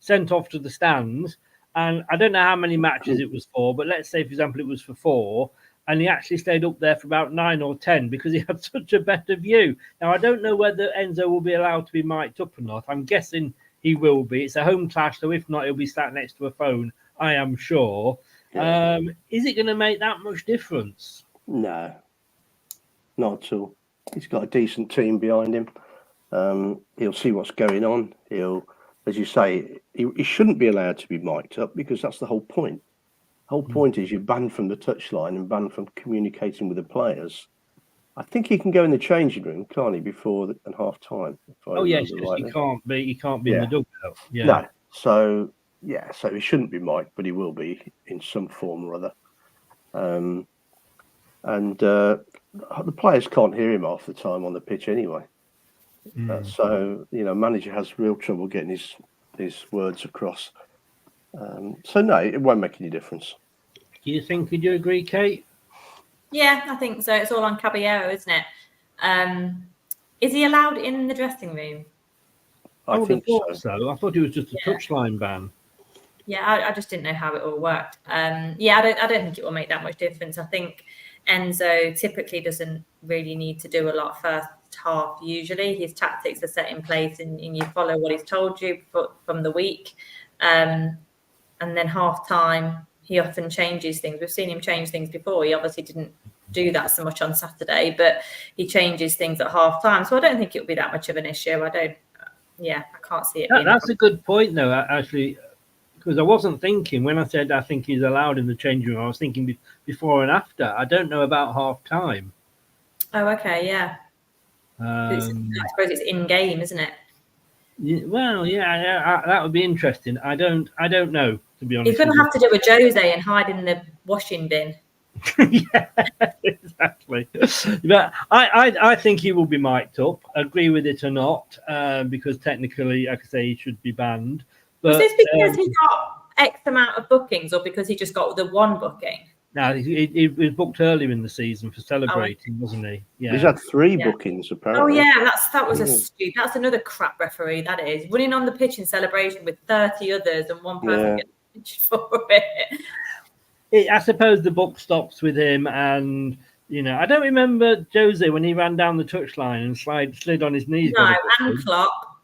sent off to the stands. And I don't know how many matches it was for, but let's say, for example, it was for 4. And he actually stayed up there for about 9 or 10 because he had such a better view. Now, I don't know whether Enzo will be allowed to be mic'd up or not. I'm guessing he will be. It's a home clash, so if not, he'll be sat next to a phone, I am sure. Yeah. Is it going to make that much difference? No, not at all. He's got a decent team behind him. He'll see what's going on. He'll, as you say, he shouldn't be allowed to be mic'd up because that's the whole point. The whole point is you're banned from the touchline and banned from communicating with the players. I think he can go in the changing room, can't he, before and half time? Oh yes, he can't be in the dugout. Yeah. No. So he shouldn't be mic'd, but he will be in some form or other. The players can't hear him half the time on the pitch anyway. So manager has real trouble getting his words across. So no, it won't make any difference. Do you agree, Kate? Yeah, I think so. It's all on Caballero, isn't it? Is he allowed in the dressing room? I think so. I thought it was just a touchline ban. Yeah, I just didn't know how it all worked. I don't think it will make that much difference. I think Enzo typically doesn't really need to do a lot first half. Usually his tactics are set in place and you follow what he's told you from the week. And then half time, he often changes things. We've seen him change things before. He obviously didn't do that so much on Saturday, but he changes things at half time. So I don't think it'll be that much of an issue. I can't see it. That's a good point, though, actually, because I wasn't thinking when I said I think he's allowed in the changing room. I was thinking before and after. I don't know about half time. Oh, okay, yeah. I suppose it's in game, isn't it? That would be interesting. I don't know, to be honest. He's going to have to do a Jose and hide in the washing bin. Yeah, exactly. But I think he will be mic'd up. Agree with it or not, because technically, like I say, he should be banned. But, is this because he got X amount of bookings, or because he just got the one booking? No, he was booked earlier in the season for celebrating, wasn't he? Yeah, he's had 3 bookings apparently. Oh yeah, that's another crap referee. That is running on the pitch in celebration with 30 others and one person gets pitched for it. I suppose the book stops with him, and I don't remember Jose when he ran down the touchline and slid on his knees. No, and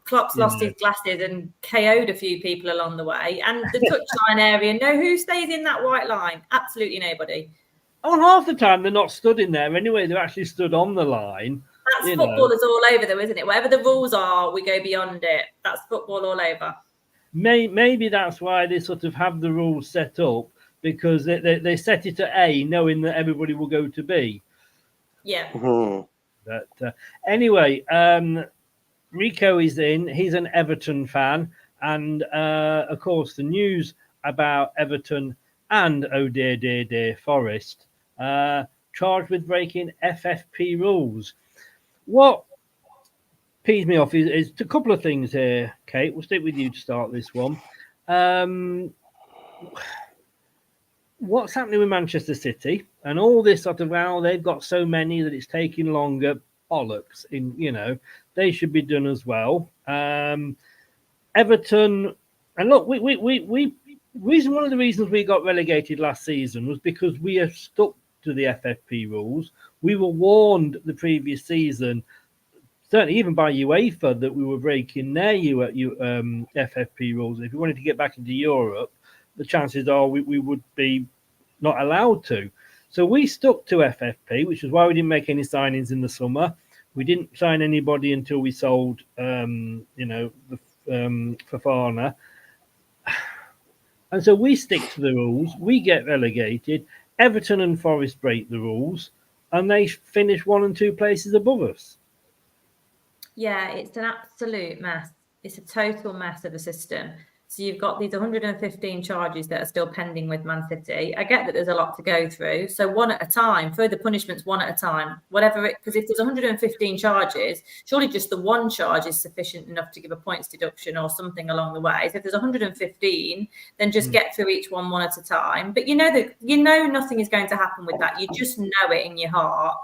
Klopp's lost his glasses and KO'd a few people along the way. And the touchline area, who stays in that white line? Absolutely nobody. Oh, half the time they're not stood in there anyway. They're actually stood on the line. That's footballers all over, though, isn't it? Whatever the rules are, we go beyond it. That's football all over. Maybe that's why they sort of have the rules set up, because they set it at A, knowing that everybody will go to B. Yeah. But anyway, Rico is in. He's an Everton fan. And, of course, the news about Everton and, oh dear, Forest, charged with breaking FFP rules. What pees me off is a couple of things here, Kate. We'll stick with you to start this one. What's happening with Manchester City and all this sort of, they've got so many that it's taking longer. Bollocks. They should be done as well. Everton, and look, one of the reasons we got relegated last season was because we have stuck to the FFP rules. We were warned the previous season, certainly even by UEFA, that we were breaking their FFP rules. If we wanted to get back into Europe, the chances are we would be not allowed to. So we stuck to FFP, which is why we didn't make any signings in the summer. We didn't sign anybody until we sold, Fofana. And so we stick to the rules. We get relegated. Everton and Forest break the rules, and they finish 1 and 2 places above us. Yeah, it's an absolute mess. It's a total mess of a system. So you've got these 115 charges that are still pending with Man City. I get that there's a lot to go through. So one at a time, further punishments one at a time, because if there's 115 charges, surely just the one charge is sufficient enough to give a points deduction or something along the way. So if there's 115, then just get through each one at a time. But you know nothing is going to happen with that. You just know it in your heart.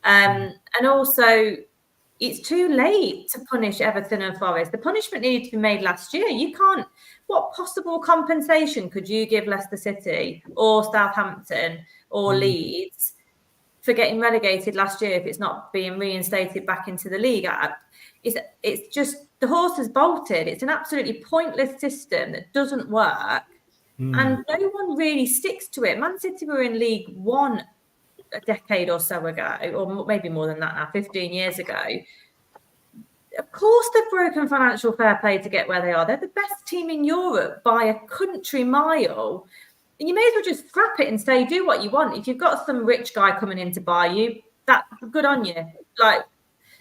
And also, it's too late to punish Everton and Forest. The punishment needed to be made last year. You can't. What possible compensation could you give Leicester City or Southampton or Leeds for getting relegated last year if it's not being reinstated back into the league? It's just the horse has bolted. It's an absolutely pointless system that doesn't work, and no one really sticks to it. Man City were in League One a decade or so ago, or maybe more than that now, 15 years ago. Of course, they've broken financial fair play to get where they are. They're the best team in Europe by a country mile. And you may as well just scrap it and say, do what you want. If you've got some rich guy coming in to buy you, that's good on you.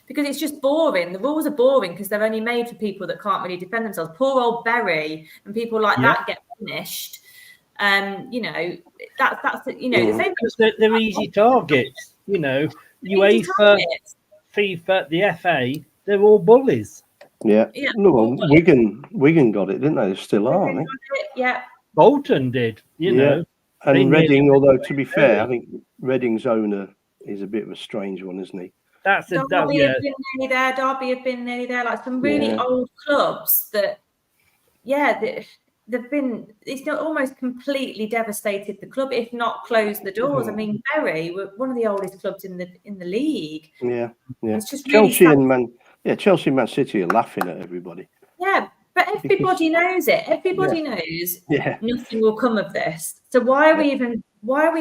Because it's just boring. The rules are boring because they're only made for people that can't really defend themselves. Poor old Berry and people like that get punished. That's the same. They're easy targets, UEFA, FIFA, the FA. They're all bullies. Yeah. No, Wigan got it, didn't they? They still are, aren't they? Yeah. Bolton did, you know. And Reading, although to be fair, I think Reading's owner is a bit of a strange one, isn't he? Derby have been nearly there. Derby have been nearly there. Like some really old clubs that, they've been. It's almost completely devastated the club, if not closed the doors. I mean, Bury were one of the oldest clubs in the league. Yeah. It's just Chelsea really Chelsea and Man City are laughing at everybody. Yeah, but everybody knows it. Everybody knows nothing will come of this. So why are we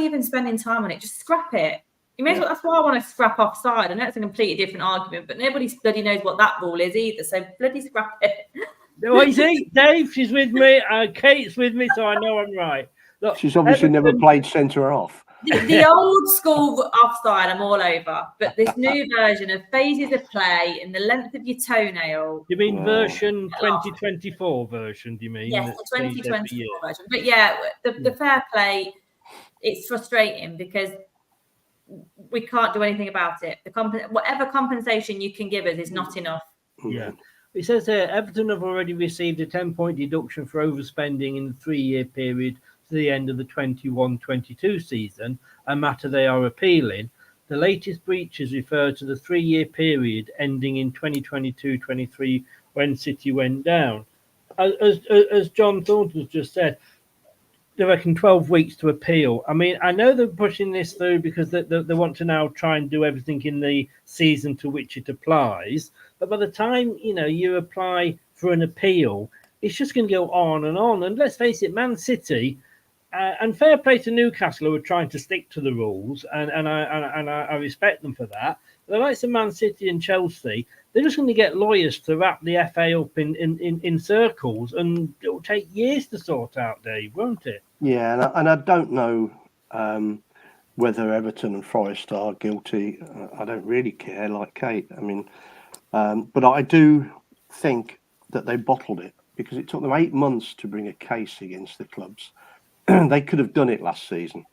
even spending time on it? Just scrap it. You may as well. That's why I want to scrap offside. I know it's a completely different argument, but nobody bloody knows what that rule is either. So bloody scrap it. Oh, you see, Dave, she's with me. Kate's with me, so I know I'm right. Look, she's obviously never played centre off. The old school offside, I'm all over. But this new version of phases of play in the length of your toenail. You mean version 2024 version? Do you mean? Yes, the 2024 version. But the fair play, it's frustrating because we can't do anything about it. Whatever compensation you can give us is not enough. Yeah. It says here, Everton have already received a 10-point deduction for overspending in the 3-year period to the end of the 21-22 season, a matter they are appealing. The latest breaches refer to the 3-year period ending in 2022-23 when City went down. As John Thornton's just said, they reckon 12 weeks to appeal. I mean, I know they're pushing this through because they want to now try and do everything in the season to which it applies. But by the time, you apply for an appeal, it's just going to go on and on. And let's face it, Man City, and fair play to Newcastle, who are trying to stick to the rules, and I respect them for that. The likes of Man City and Chelsea, they're just going to get lawyers to wrap the FA up in circles, and it will take years to sort out, Dave, won't it? Yeah, and I don't know whether Everton and Forest are guilty. I don't really care, like Kate. I mean, but I do think that they bottled it because it took them 8 months to bring a case against the clubs. They could have done it last season.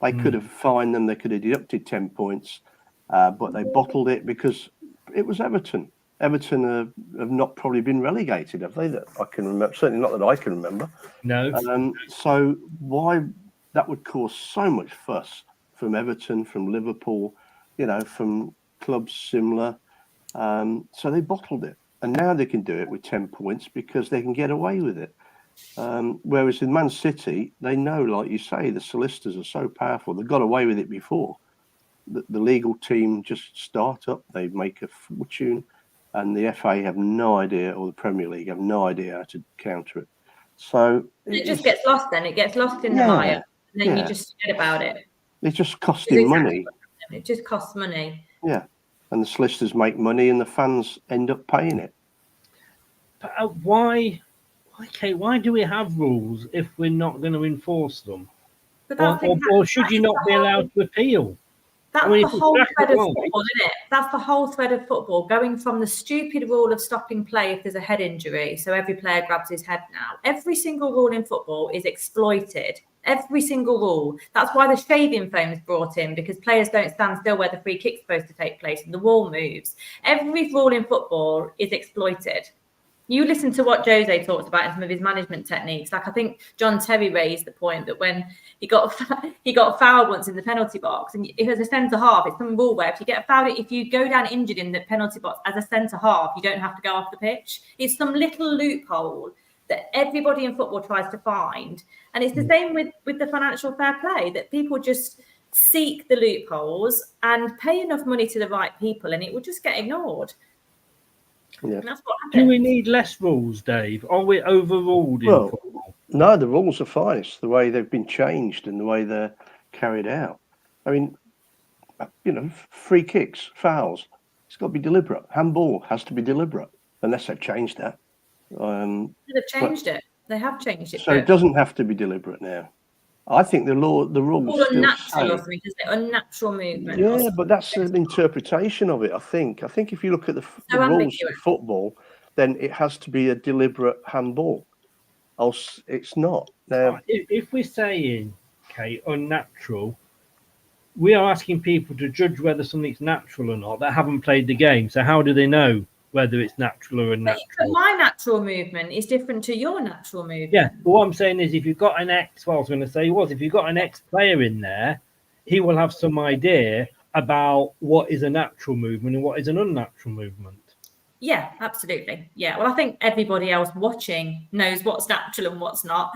They could have fined them. They could have deducted 10 points, but they bottled it because it was Everton. Everton have not probably been relegated, have they? That I can remember. Certainly not that I can remember. No. So why that would cause so much fuss from Everton, from Liverpool, from clubs similar. So they bottled it. And now they can do it with 10 points because they can get away with it. Whereas in Man City, they know, like you say, the solicitors are so powerful. They've got away with it before. The legal team just start up, they make a fortune, and the FA have no idea, or the Premier League have no idea how to counter it. So it just gets lost then. It gets lost in the mire, and then you just forget about it. It's just costing money. It just costs money. Yeah. And the solicitors make money and the fans end up paying it. But why do we have rules if we're not going to enforce them? Or should you not be allowed to appeal? That's the whole thread of football, isn't it? That's the whole thread of football, going from the stupid rule of stopping play if there's a head injury, so every player grabs his head now. Every single rule in football is exploited. Every single rule. That's why the shaving foam is brought in, because players don't stand still where the free kick's supposed to take place and the wall moves. Every rule in football is exploited. You listen to what Jose talks about in some of his management techniques. Like, I think John Terry raised the point that when he got fouled once in the penalty box, and if as a centre half, it's some rule where if you get fouled, if you go down injured in the penalty box as a centre half, you don't have to go off the pitch. It's some little loophole that everybody in football tries to find. And it's the same with the financial fair play, that people just seek the loopholes and pay enough money to the right people, and it will just get ignored. Yeah. And that's what happens. Do we need less rules, Dave? Are we overruled in football? No, the rules are fine. It's the way they've been changed and the way they're carried out. I mean, free kicks, fouls, it's got to be deliberate. Handball has to be deliberate, unless they've changed that. They've changed it. They have changed it. So it doesn't have to be deliberate now. I think the rules all unnatural or something, is it? Unnatural movement. Yeah, but that's an interpretation of it. I think if you look at the rules of football, then it has to be a deliberate handball. Else it's not. Now, if we're saying, okay, unnatural, we are asking people to judge whether something's natural or not that haven't played the game. So how do they know whether it's natural or unnatural? But my natural movement is different to your natural movement. Yeah, but what I'm saying is, if you've got an if you've got an ex-player in there, he will have some idea about what is a natural movement and what is an unnatural movement. Yeah, absolutely. Yeah, well, I think everybody else watching knows what's natural and what's not.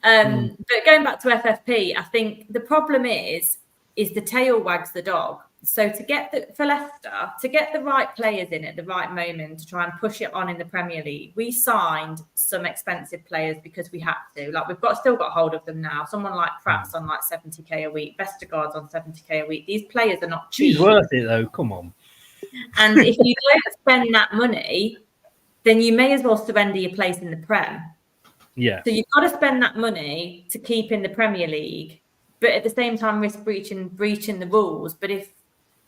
But going back to FFP, I think the problem is the tail wags the dog. So for Leicester to get the right players in at the right moment to try and push it on in the Premier League, we signed some expensive players because we had to. Like, we've still got hold of them now. Someone like Pratt's on like 70k a week, Vestergaard's on 70k a week. These players are not cheap. He's worth it though. Come on. And if you don't spend that money, then you may as well surrender your place in the Prem. Yeah. So you've got to spend that money to keep in the Premier League, but at the same time risk breaching the rules. But if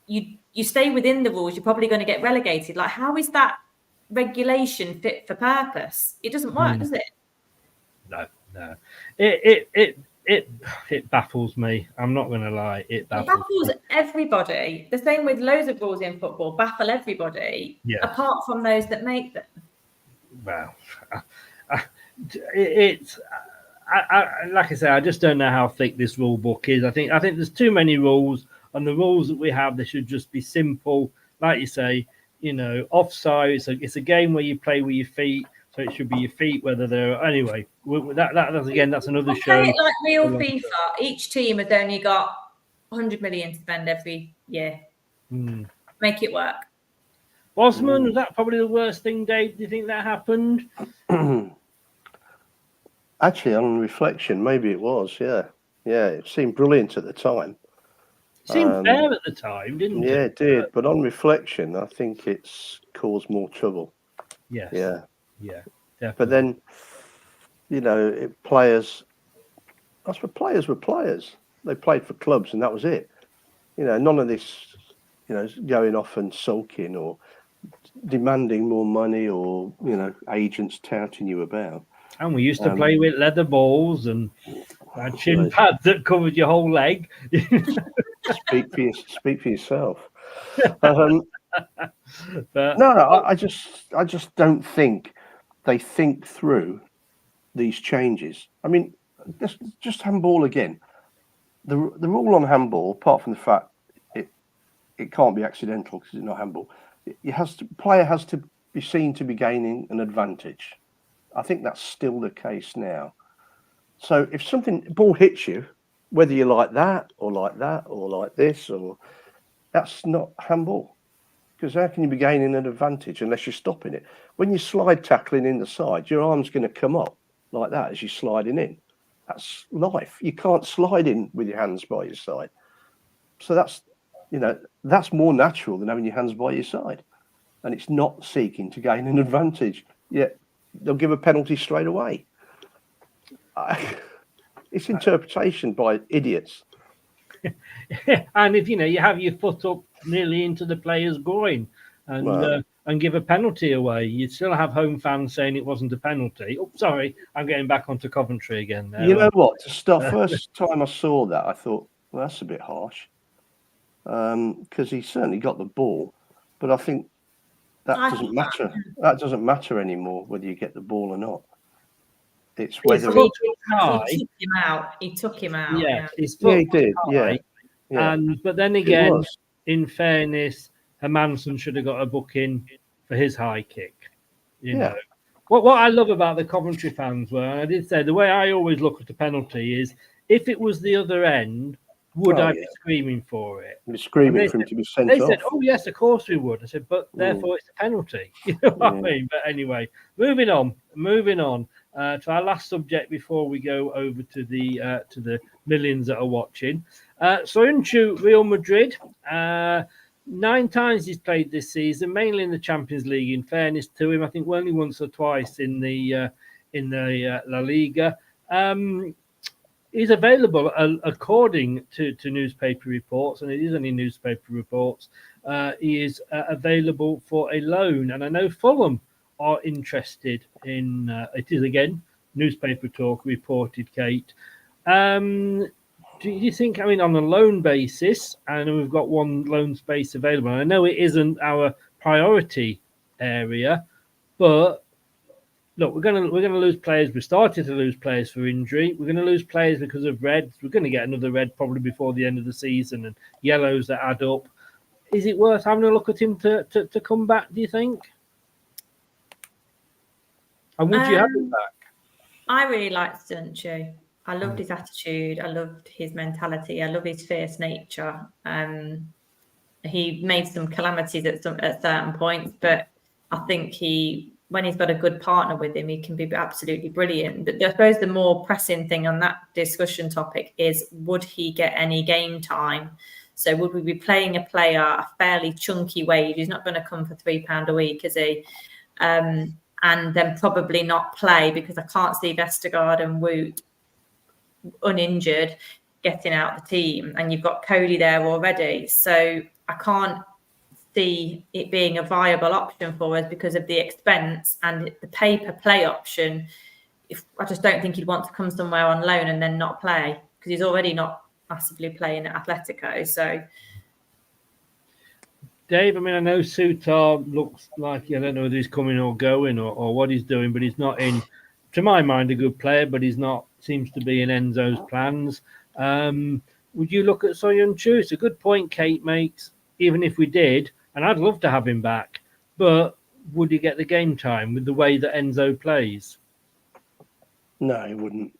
you stay within the rules, you're probably going to get relegated. Like, how is that regulation fit for purpose? It doesn't work, does it? No. It baffles me. I'm not going to lie. It baffles everybody. The same with loads of rules in football baffle everybody, apart from those that make them. Well, like I say, I just don't know how thick this rule book is. I think there's too many rules. And the rules that we have, they should just be simple. Like you say, offside. It's a game where you play with your feet, so it should be your feet. Whether they're anyway, that's another show. Like real FIFA, each team has only got 100 million to spend every year. Make it work. Bosman, was that probably the worst thing, Dave? Do you think that happened? Actually, on reflection, maybe it was. Yeah, it seemed brilliant at the time. It seemed fair at the time, didn't it? Yeah, it did. But on reflection, I think it's caused more trouble. Yes. Yeah, definitely. But then, players were players. They played for clubs, and that was it. None of this, going off and sulking or demanding more money or, agents touting you about. And we used to play with leather balls and shin pads that covered your whole leg. Speak for yourself. I just don't think they think through these changes. I mean, just handball again. The rule on handball, apart from the fact it can't be accidental because it's not handball, player has to be seen to be gaining an advantage. I think that's still the case now. So if ball hits you, whether you like that or like this, or that's not handball. Because how can you be gaining an advantage unless you're stopping it? When you're slide tackling in the side, your arm's going to come up like that as you're sliding in. That's life. You can't slide in with your hands by your side. So that's more natural than having your hands by your side. And it's not seeking to gain an advantage. Yet they'll give a penalty straight away. It's interpretation by idiots. And if you have your foot up nearly into the player's groin and give a penalty away, you'd still have home fans saying it wasn't a penalty. Oh, sorry, I'm getting back onto Coventry again. There. You know what? First time I saw that, I thought, well, that's a bit harsh, because he certainly got the ball, but I think that doesn't matter. That doesn't matter anymore whether you get the ball or not. It's whether he took him out. Yeah, he did. Yeah. But then again, in fairness, Hermansen should have got a booking for his high kick. You know what I love about the Coventry fans were, and I did say the way I always look at the penalty is if it was the other end, would I be screaming for it? You're screaming for him to be sent off. They said, "Oh yes, of course we would." I said, "But therefore it's a penalty." You know what I mean? But anyway, moving on to our last subject before we go over to the millions that are watching. Soyuncu, Real Madrid. 9 times he's played this season, mainly in the Champions League. In fairness to him, I think only once or twice in the La Liga. He's available according to newspaper reports, and it is only newspaper reports. He is available for a loan, and I know Fulham are interested in. It is again newspaper talk reported, Kate. Do you think? I mean, on a loan basis, and we've got one loan space available. I know it isn't our priority area, but look, we're gonna lose players. We started to lose players for injury. We're going to lose players because of reds. We're going to get another red probably before the end of the season, and yellows that add up. Is it worth having a look at him to come back? Do you think? And would you have him back? I really liked Soyuncu. I loved his attitude. I loved his mentality. I love his fierce nature. He made some calamities at certain points, but I think when he's got a good partner with him, he can be absolutely brilliant. But I suppose the more pressing thing on that discussion topic is, would he get any game time? So would we be playing a player a fairly chunky wage? He's not going to come for £3 a week, is he? And then probably not play, because I can't see Vestergaard and Wout uninjured getting out the team, and you've got Cody there already. So I can't see it being a viable option for us because of the expense and the pay-per-play option. I just don't think he'd want to come somewhere on loan and then not play, because he's already not massively playing at Atletico. So, Dave, I mean, I know Sutar looks like, I don't know whether he's coming or going or what he's doing, but he's not in, to my mind, a good player, but he's not, seems to be in Enzo's plans. Would you look at Soyuncu? It's a good point Kate makes, even if we did, and I'd love to have him back, but would he get the game time with the way that Enzo plays? No, he wouldn't.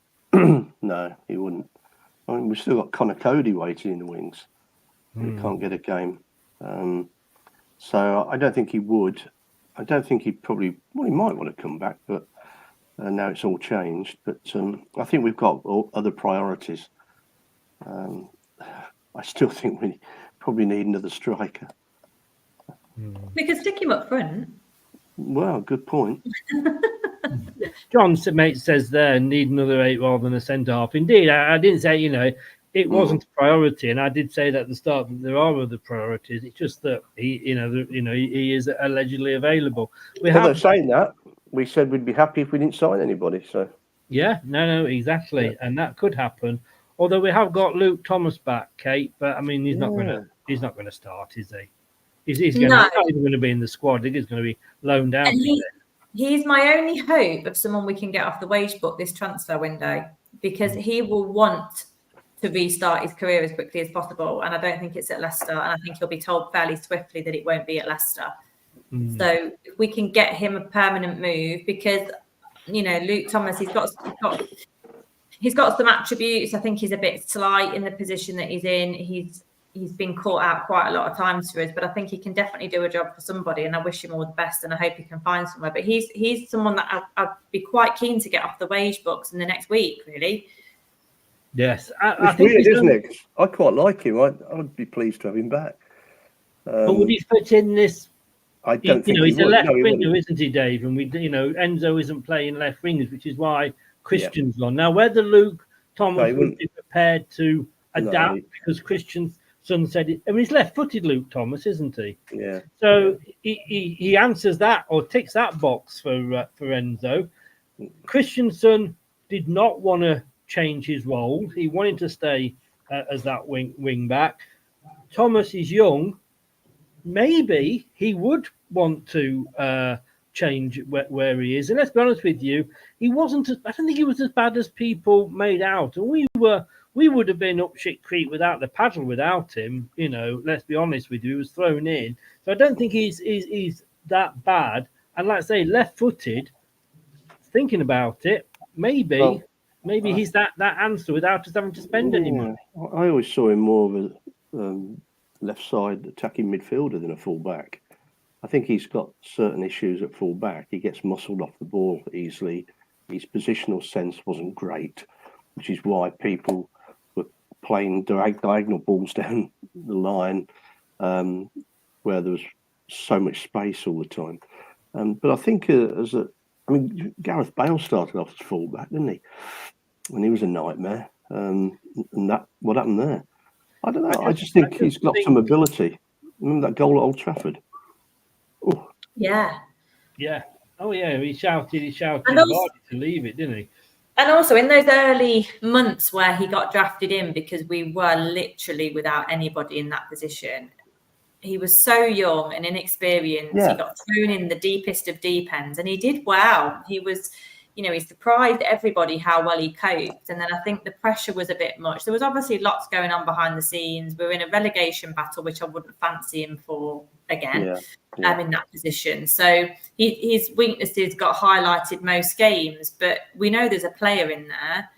No, he wouldn't. I mean, we've still got Connor Cody waiting in the wings. He can't get a game. So I don't think he would. I don't think he probably, well, he might want to come back, but now it's all changed. But I think we've got other priorities. I still think we probably need another striker. we could stick him up front. Well, good point. John mate says there, need another 8 rather than a centre half. Indeed, I didn't say, it wasn't a priority, and I did say that at the start that there are other priorities. It's just that he is allegedly available. They're saying that. We said we'd be happy if we didn't sign anybody. So yeah, no, exactly, and that could happen. Although we have got Luke Thomas back, Kate, but I mean he's not going to start, is he? He's not even going to be in the squad. I think he's going to be loaned out. He's my only hope of someone we can get off the wage book this transfer window, because he will want to restart his career as quickly as possible. And I don't think it's at Leicester. And I think he'll be told fairly swiftly that it won't be at Leicester. So if we can get him a permanent move, because Luke Thomas, he's got some attributes. I think he's a bit slight in the position that he's in. He's been caught out quite a lot of times for us, but I think he can definitely do a job for somebody, and I wish him all the best, and I hope he can find somewhere. But he's someone that I'd be quite keen to get off the wage books in the next week, really. Yes, It's weird, isn't it? 'Cause I quite like him. I'd be pleased to have him back. But would he fit in this? I don't think he's he a would. left No, he winger, wouldn't. isn't he, Dave? And Enzo isn't playing left wingers, which is why Christian's on. Now, whether Luke Thomas would be prepared to adapt, because Christian's son said it. I mean, he's left-footed, Luke Thomas, isn't he? Yeah. So he answers that, or ticks that box for Enzo. Christian's son did not want to change his role. He wanted to stay as that wing back. Thomas is young. Maybe he would want to change where he is. And let's be honest with you, he wasn't. I don't think he was as bad as people made out. And we would have been up shit creek without the paddle without him. Let's be honest with you, he was thrown in. So I don't think he's that bad. And like I say, left-footed. Thinking about it, maybe he's that answer without us having to spend any money. I always saw him more of a left side attacking midfielder than a full back. I think he's got certain issues at full back. He gets muscled off the ball easily. His positional sense wasn't great, which is why people were playing diagonal balls down the line where there was so much space all the time. But I think Gareth Bale started off as full back, didn't he? And he was a nightmare. And that what happened there? I don't know. I just think he's got some ability. Remember that goal at Old Trafford? Ooh. Yeah. Yeah. Oh, yeah. He shouted and also, to leave it, didn't he? And also in those early months where he got drafted in, because we were literally without anybody in that position, he was so young and inexperienced. Yeah. He got thrown in the deepest of deep ends, and he did well. He was, he surprised everybody how well he coped. And then I think the pressure was a bit much. There was obviously lots going on behind the scenes. We were in a relegation battle, which I wouldn't fancy him for again. In that position. So his weaknesses got highlighted most games, but we know there's a player in there.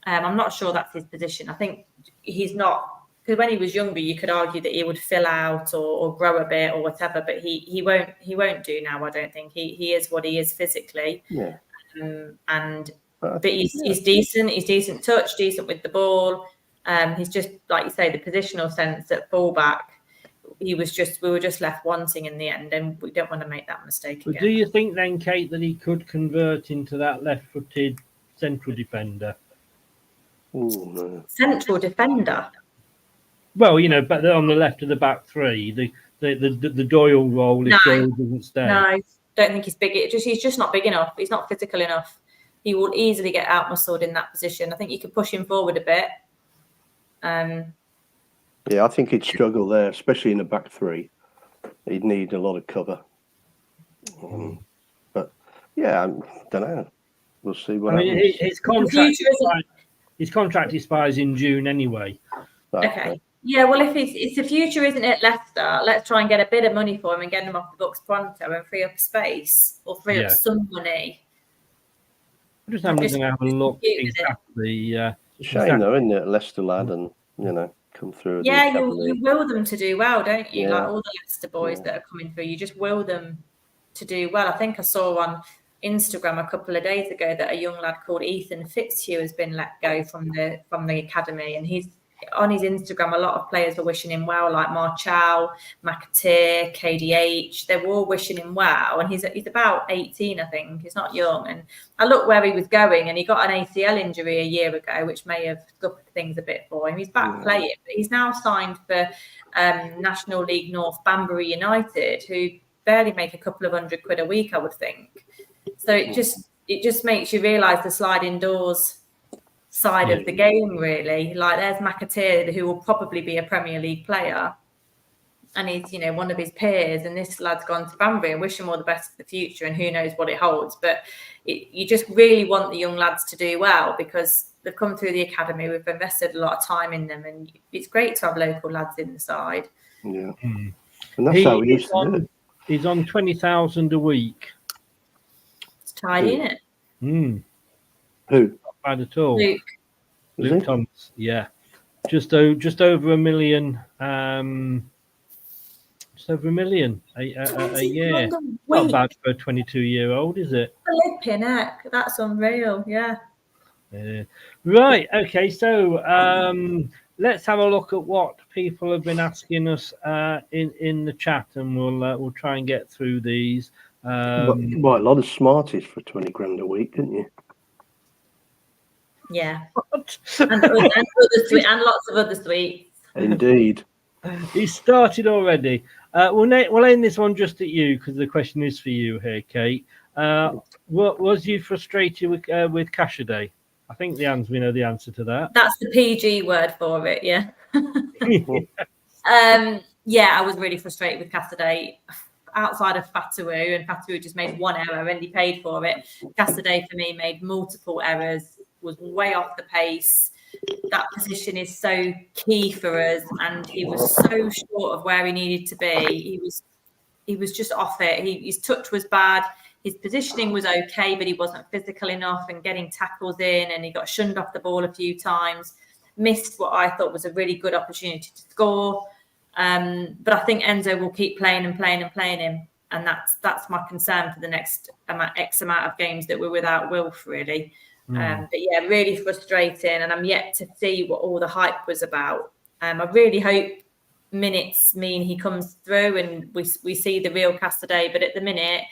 I'm not sure that's his position. I think he's not, because when he was younger, you could argue that he would fill out or grow a bit or whatever, but he won't do now. I don't think he is what he is physically. Yeah. But he's decent. He's decent touch, decent with the ball. He's just, like you say, the positional sense at fullback. We were just left wanting in the end, and we don't want to make that mistake again. Do you think then, Kate, that he could convert into that left-footed central defender? Ooh, no. Central defender. Well, but on the left of the back three, the Doyle role if Doyle doesn't stay. No, I don't think he's big. He's just not big enough. He's not physical enough. He will easily get out-muscled in that position. I think you could push him forward a bit. Yeah, I think he'd struggle there, especially in the back three. He'd need a lot of cover. But yeah, I don't know. We'll see what happens. His contract expires in June anyway. Okay. Yeah, well, if it's the future, isn't it, Leicester? Let's try and get a bit of money for him and get him off the books pronto and free up space or free up some money. I'm just having to have a look exactly. It's a shame, though, isn't it? Leicester lad, and come through. Yeah, you will them to do well, don't you? Like all the Leicester boys that are coming through, you just will them to do well. I think I saw on Instagram a couple of days ago that a young lad called Ethan Fitzhugh has been let go from the academy, and he's on his Instagram. A lot of players were wishing him well, like Marchal, McAteer, KDH. They were all wishing him well, and he's about 18, I think. He's not young. And I looked where he was going, and he got an ACL injury a year ago, which may have scuppered things a bit for him. He's back playing, but he's now signed for National League North Banbury United, who barely make a couple of £100 a week, I would think. So it just makes you realise the sliding doors side of the game, really. Like, there's McAteer, who will probably be a Premier League player, and he's one of his peers, and this lad's gone to Banbury, and wish him all the best for the future, and who knows what it holds. But you just really want the young lads to do well, because they've come through the academy. We've invested a lot of time in them, and it's great to have local lads in the side. Yeah. And that's how we used to do it. He's on 20,000 a week. It's tidy, isn't it? Who? Not bad at all. Luke. Is Luke he? Thomas, yeah. Just over $1 million. Just over $1 million a year. Not bad for a 22-year-old, is it? Flipping heck, that's unreal. Yeah. Right. Okay. So let's have a look at what people have been asking us in the chat, and we'll try and get through these. But you buy a lot of Smarties for 20 grand a week, didn't you? Yeah. and lots of other sweets. Indeed. He started already. We'll end this one just at you because the question is for you here, Kate. Was you frustrated with Cash a Day? I think we know the answer to that. That's the PG word for it, yeah. Yeah, I was really frustrated with Cassidy. Outside of Fatawu, and Fatawu just made one error and he paid for it. Cassidy, for me, made multiple errors, was way off the pace. That position is so key for us, and he was so short of where he needed to be. He was just off it. His touch was bad. His positioning was okay, but he wasn't physical enough and getting tackles in, and he got shunned off the ball a few times. Missed what I thought was a really good opportunity to score. But I think Enzo will keep playing him, and that's my concern for the next X amount of games that we're without Wilf, really. But yeah, really frustrating, and I'm yet to see what all the hype was about. I really hope minutes mean he comes through and we see the real Cassidy. But at the minute,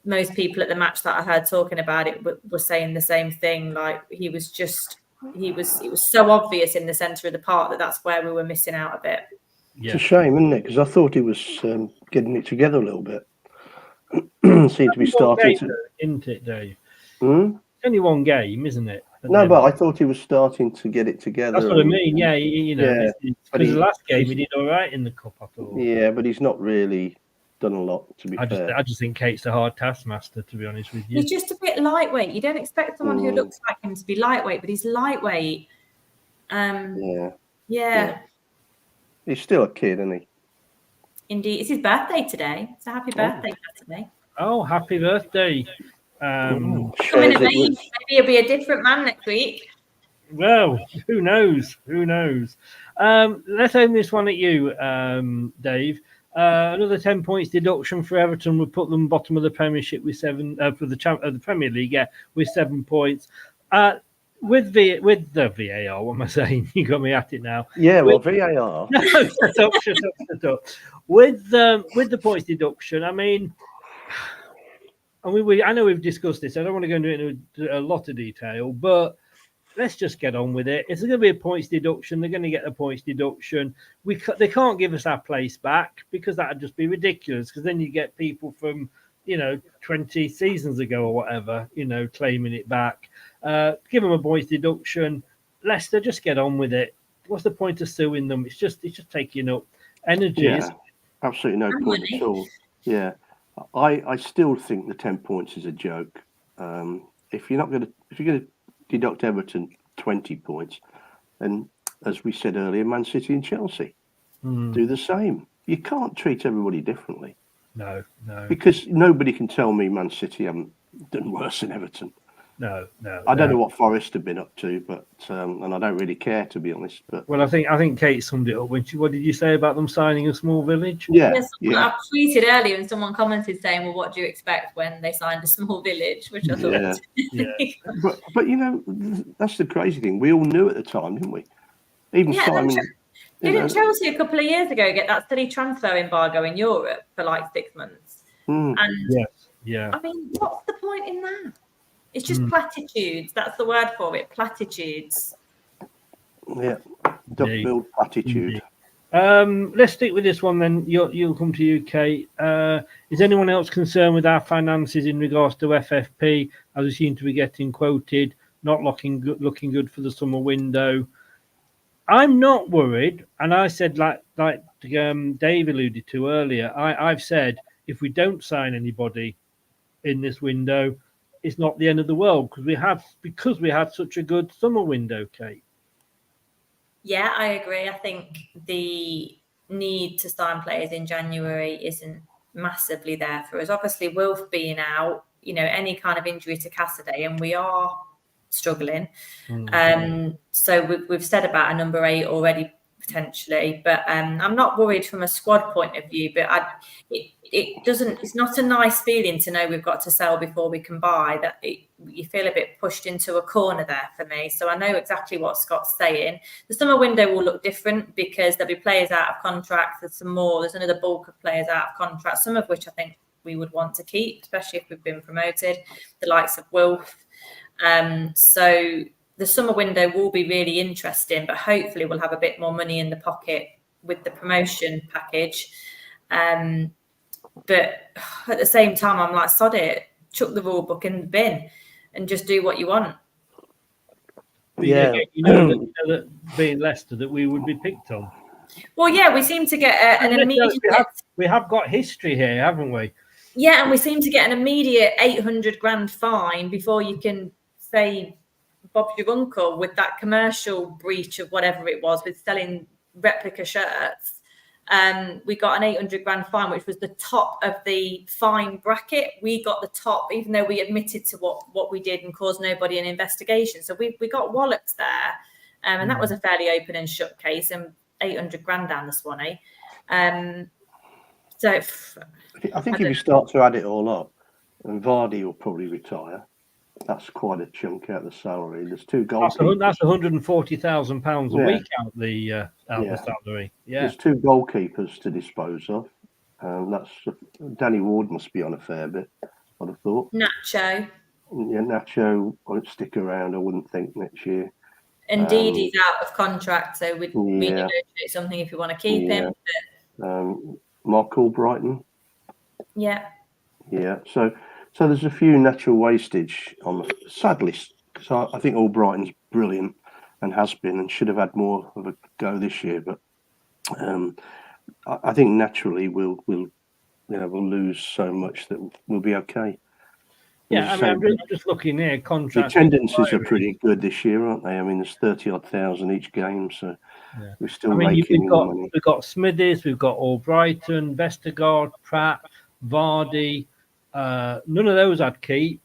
most people at the match that I heard talking about it were saying the same thing. Like it was so obvious in the centre of the park that's where we were missing out a bit. Yeah. It's a shame, isn't it? Because I thought he was getting it together a little bit. Seemed to be starting to. Isn't it, Dave? It's only one game, isn't it? No, but I thought he was starting to get it together. That's what I mean. Yeah, because the last game he did all right in the cup, I thought. Yeah, but he's not really done a lot, to be fair. I just think Kate's a hard taskmaster, to be honest with you. He's just a bit lightweight. You don't expect someone who looks like him to be lightweight, but he's lightweight. Yeah. He's still a kid, isn't he? Indeed. It's his birthday today. So happy birthday, Saturday. Oh, happy birthday. Coming at me. Maybe he'll be a different man next week. Well, who knows? Let's aim this one at you, Dave. Another 10 points deduction for Everton would put them bottom of the Premiership with 7 for the Premier League, with 7 points. With the VAR, what am I saying? You got me at it now. Yeah, VAR. No, shut up. With the points deduction, I mean, I know we've discussed this. I don't want to go into a lot of detail, but let's just get on with it. If there's going to be a points deduction, they're going to get a points deduction. They can't give us our place back because that would just be ridiculous. Because then you get people from 20 seasons ago or whatever, claiming it back. Give them a points deduction. Leicester, just get on with it. What's the point of suing them? It's just taking up energy. Yeah, absolutely no point at all. Yeah, I still think the 10 points is a joke. If you're going to deduct Everton 20 points, and as we said earlier, Man City and Chelsea do the same. You can't treat everybody differently. No. Because nobody can tell me Man City haven't done worse than Everton. No. I don't know what Forest have been up to, but and I don't really care, to be honest. But well, I think Kate summed it up when what did you say about them signing a small village? Yeah. I tweeted earlier and someone commented saying, "Well, what do you expect when they signed a small village?" Which I thought, but that's the crazy thing. We all knew at the time, didn't we? Even Simon. Didn't Chelsea a couple of years ago get that silly transfer embargo in Europe for like 6 months? And I mean, what's the point in that? It's just platitudes. That's the word for it. Platitudes. Yeah. Duck-billed platitude. Let's stick with this one then. You'll come to you, Kate. Is anyone else concerned with our finances in regards to FFP, as we seem to be getting quoted, not looking good for the summer window? I'm not worried, and I said like Dave alluded to earlier. I've said if we don't sign anybody in this window, it's not the end of the world because we had such a good summer window, Kate. Yeah, I agree. I think the need to sign players in January isn't massively there for us. Obviously, Wilf being out, any kind of injury to Cassidy, and we are struggling. So we've said about a number 8 already potentially, but I'm not worried from a squad point of view. But it's not a nice feeling to know we've got to sell before we can buy. That you feel a bit pushed into a corner there for me. So I know exactly what Scott's saying. The summer window will look different because there'll be players out of contract. There's another bulk of players out of contract, some of which I think we would want to keep, especially if we've been promoted, the likes of Wilf. So the summer window will be really interesting, but hopefully we'll have a bit more money in the pocket with the promotion package. But at the same time, I'm like, sod it, chuck the rule book in the bin and just do what you want. Yeah, that being Leicester, that we would be picked on. Well, yeah, we seem to get an immediate... We have got history here, haven't we? Yeah, and we seem to get an immediate 800 grand fine before you can say Bob's your uncle with that commercial breach of whatever it was with selling replica shirts. We got an 800 grand fine, which was the top of the fine bracket. We got the top, even though we admitted to what we did and caused nobody an investigation. So we got walloped there. And that was a fairly open and shut case, and 800 grand down the Swanee. So I think if you start to add it all up, and Vardy will probably retire. That's quite a chunk out of the salary. There's 2 goalkeepers. That's £140,000 a week out the salary. Yeah, there's 2 goalkeepers to dispose of. That's Danny Ward must be on a fair bit, I'd have thought. Nacho. Yeah, Nacho won't stick around, I wouldn't think, next year. Indeed, he's out of contract, so we'd renegotiate something if you want to keep him. But... Mark Albrighton. Yeah. Yeah. So there's a few natural wastage on the sad list. So I think Albrighton's brilliant and has been and should have had more of a go this year. But I think naturally we'll lose so much that we'll be okay. Yeah, I mean, I'm just looking here. Contracts. The attendances are pretty good this year, aren't they? I mean, there's 30-odd thousand each game, so we're still making money. We've got Smithies, we've got Albrighton, Vestergaard, Pratt, Vardy. None of those I'd keep.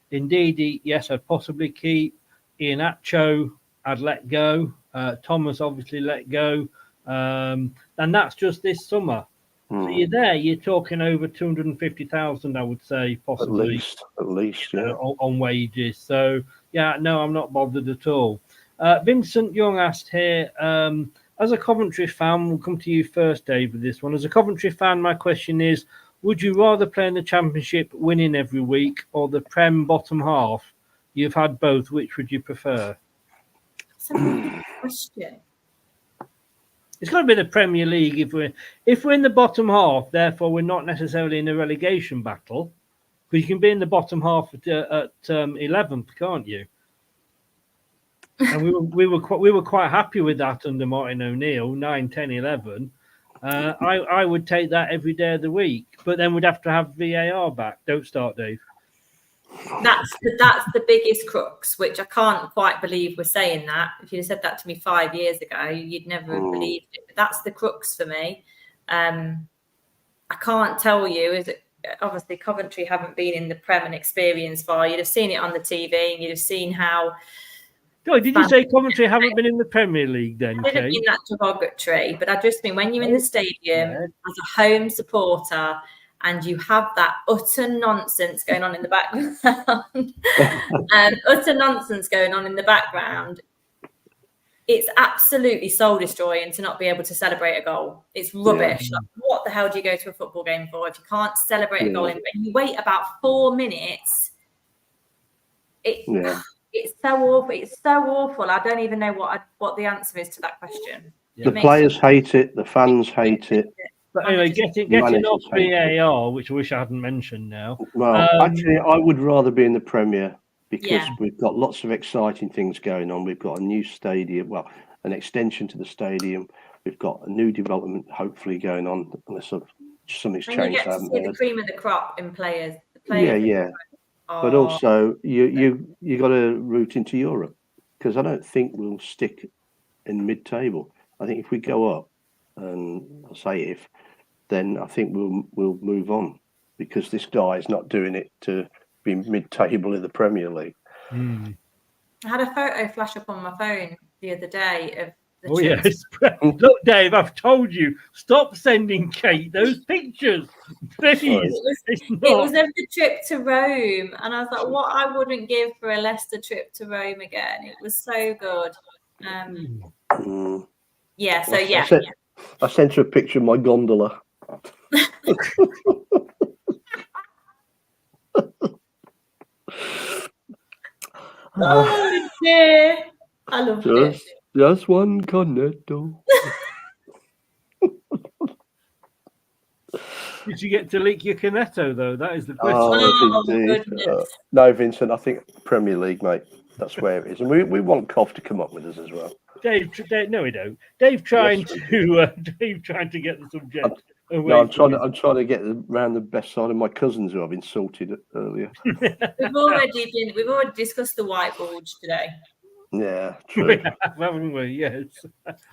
Indeed, yes, I'd possibly keep. Iheanacho, I'd let go. Thomas, obviously, let go. And that's just this summer. So you're talking over 250,000, I would say, possibly. At least, yeah. On wages. So, yeah, no, I'm not bothered at all. Vincent Young asked here, as a Coventry fan, we'll come to you first, Dave, with this one. As a Coventry fan, my question is, would you rather play in the Championship winning every week or the Prem bottom half? You've had both. Which would you prefer? That's a good question. It's got to be the Premier League if we're in the bottom half. Therefore, we're not necessarily in a relegation battle, because you can be in the bottom half at 11th, can't you? And we were quite happy with that under Martin O'Neill, 9, 10, 11. I would take that every day of the week, but then we'd have to have VAR back. Don't start, Dave. That's the biggest crux, which I can't quite believe we're saying that. If you'd have said that to me 5 years ago, you'd never have believed it. But that's the crux for me. I can't tell you. Is it obviously Coventry haven't been in the Prem and experience far. You'd have seen it on the TV, and you'd have seen how. God, did you say Coventry haven't been in the Premier League then? I didn't mean that derogatory, but I just mean when you're in the stadium as a home supporter and you have that utter nonsense going on in the background, it's absolutely soul destroying to not be able to celebrate a goal. It's rubbish. Like, what the hell do you go to a football game for if you can't celebrate a goal? And you wait about 4 minutes. It's so awful. It's so awful. I don't even know what the answer is to that question. The players hate it. The fans hate it. But anyway, getting off VAR, which I wish I hadn't mentioned now. Well, actually, I would rather be in the Premier because we've got lots of exciting things going on. We've got a new stadium, an extension to the stadium. We've got a new development, hopefully, going on. Unless something's changed. You get to see the cream of the crop in players. But also, you got to route into Europe, because I don't think we'll stick in mid-table. I think if we go up, and I'll say if, then I think we'll move on, because this guy is not doing it to be mid-table in the Premier League. Mm. I had a photo flash up on my phone the other day of the Oh trip. yes, look, Dave. I've told you, stop sending Kate those pictures, please. It was of the trip to Rome, and I was like, what I wouldn't give for a Leicester trip to Rome again. It was so good. Yeah, so yeah. I sent her a picture of my gondola. Oh dear, I loved it. Just one cornetto. Did you get to leak your Cornetto though? That is the question. Oh, indeed. No, Vincent, I think Premier League, mate. That's where it is, and we want Cov to come up with us as well. Dave, no, we don't. Dave trying to get the subject. No, I'm trying to get around the best side of my cousins who I've insulted earlier. We've already discussed the white bulge today. Yeah, true. Haven't we? Yes.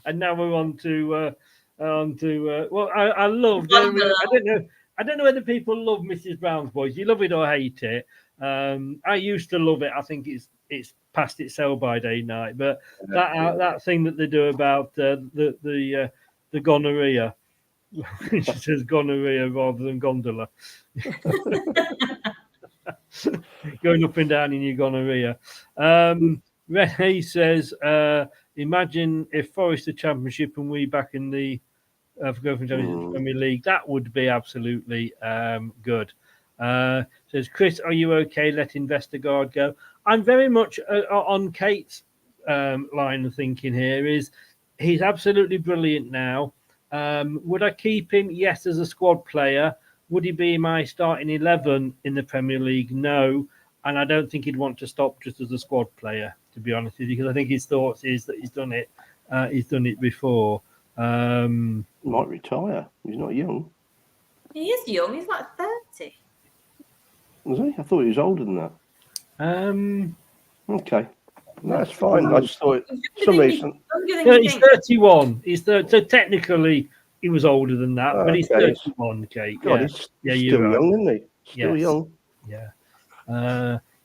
And now we're on to well, I love. I don't know whether people love Mrs. Brown's Boys. You love it or hate it. I used to love it. I think it's past its sell by day night. But that thing that they do about the gonorrhea. She says gonorrhea rather than gondola. Going up and down in your gonorrhea. Renee says, imagine if Forest the Championship and we back in the Premier League. That would be absolutely good. Says Chris, are you okay letting Vestergaard go? I'm very much on Kate's line of thinking here. Is he's absolutely brilliant now. Would I keep him? Yes, as a squad player. Would he be my starting 11 in the Premier League? No. And I don't think he'd want to stop just as a squad player, to be honest with you, because I think his thoughts is that he's done it. He's done it before. He might retire. He's not young. He is young. He's like 30. Was he? I thought he was older than that. Okay. No, that's fine. I just thought some reason. He's 31. So technically he was older than that, but he's 31, Kate. God, he's still young, isn't he? Still young. Yeah.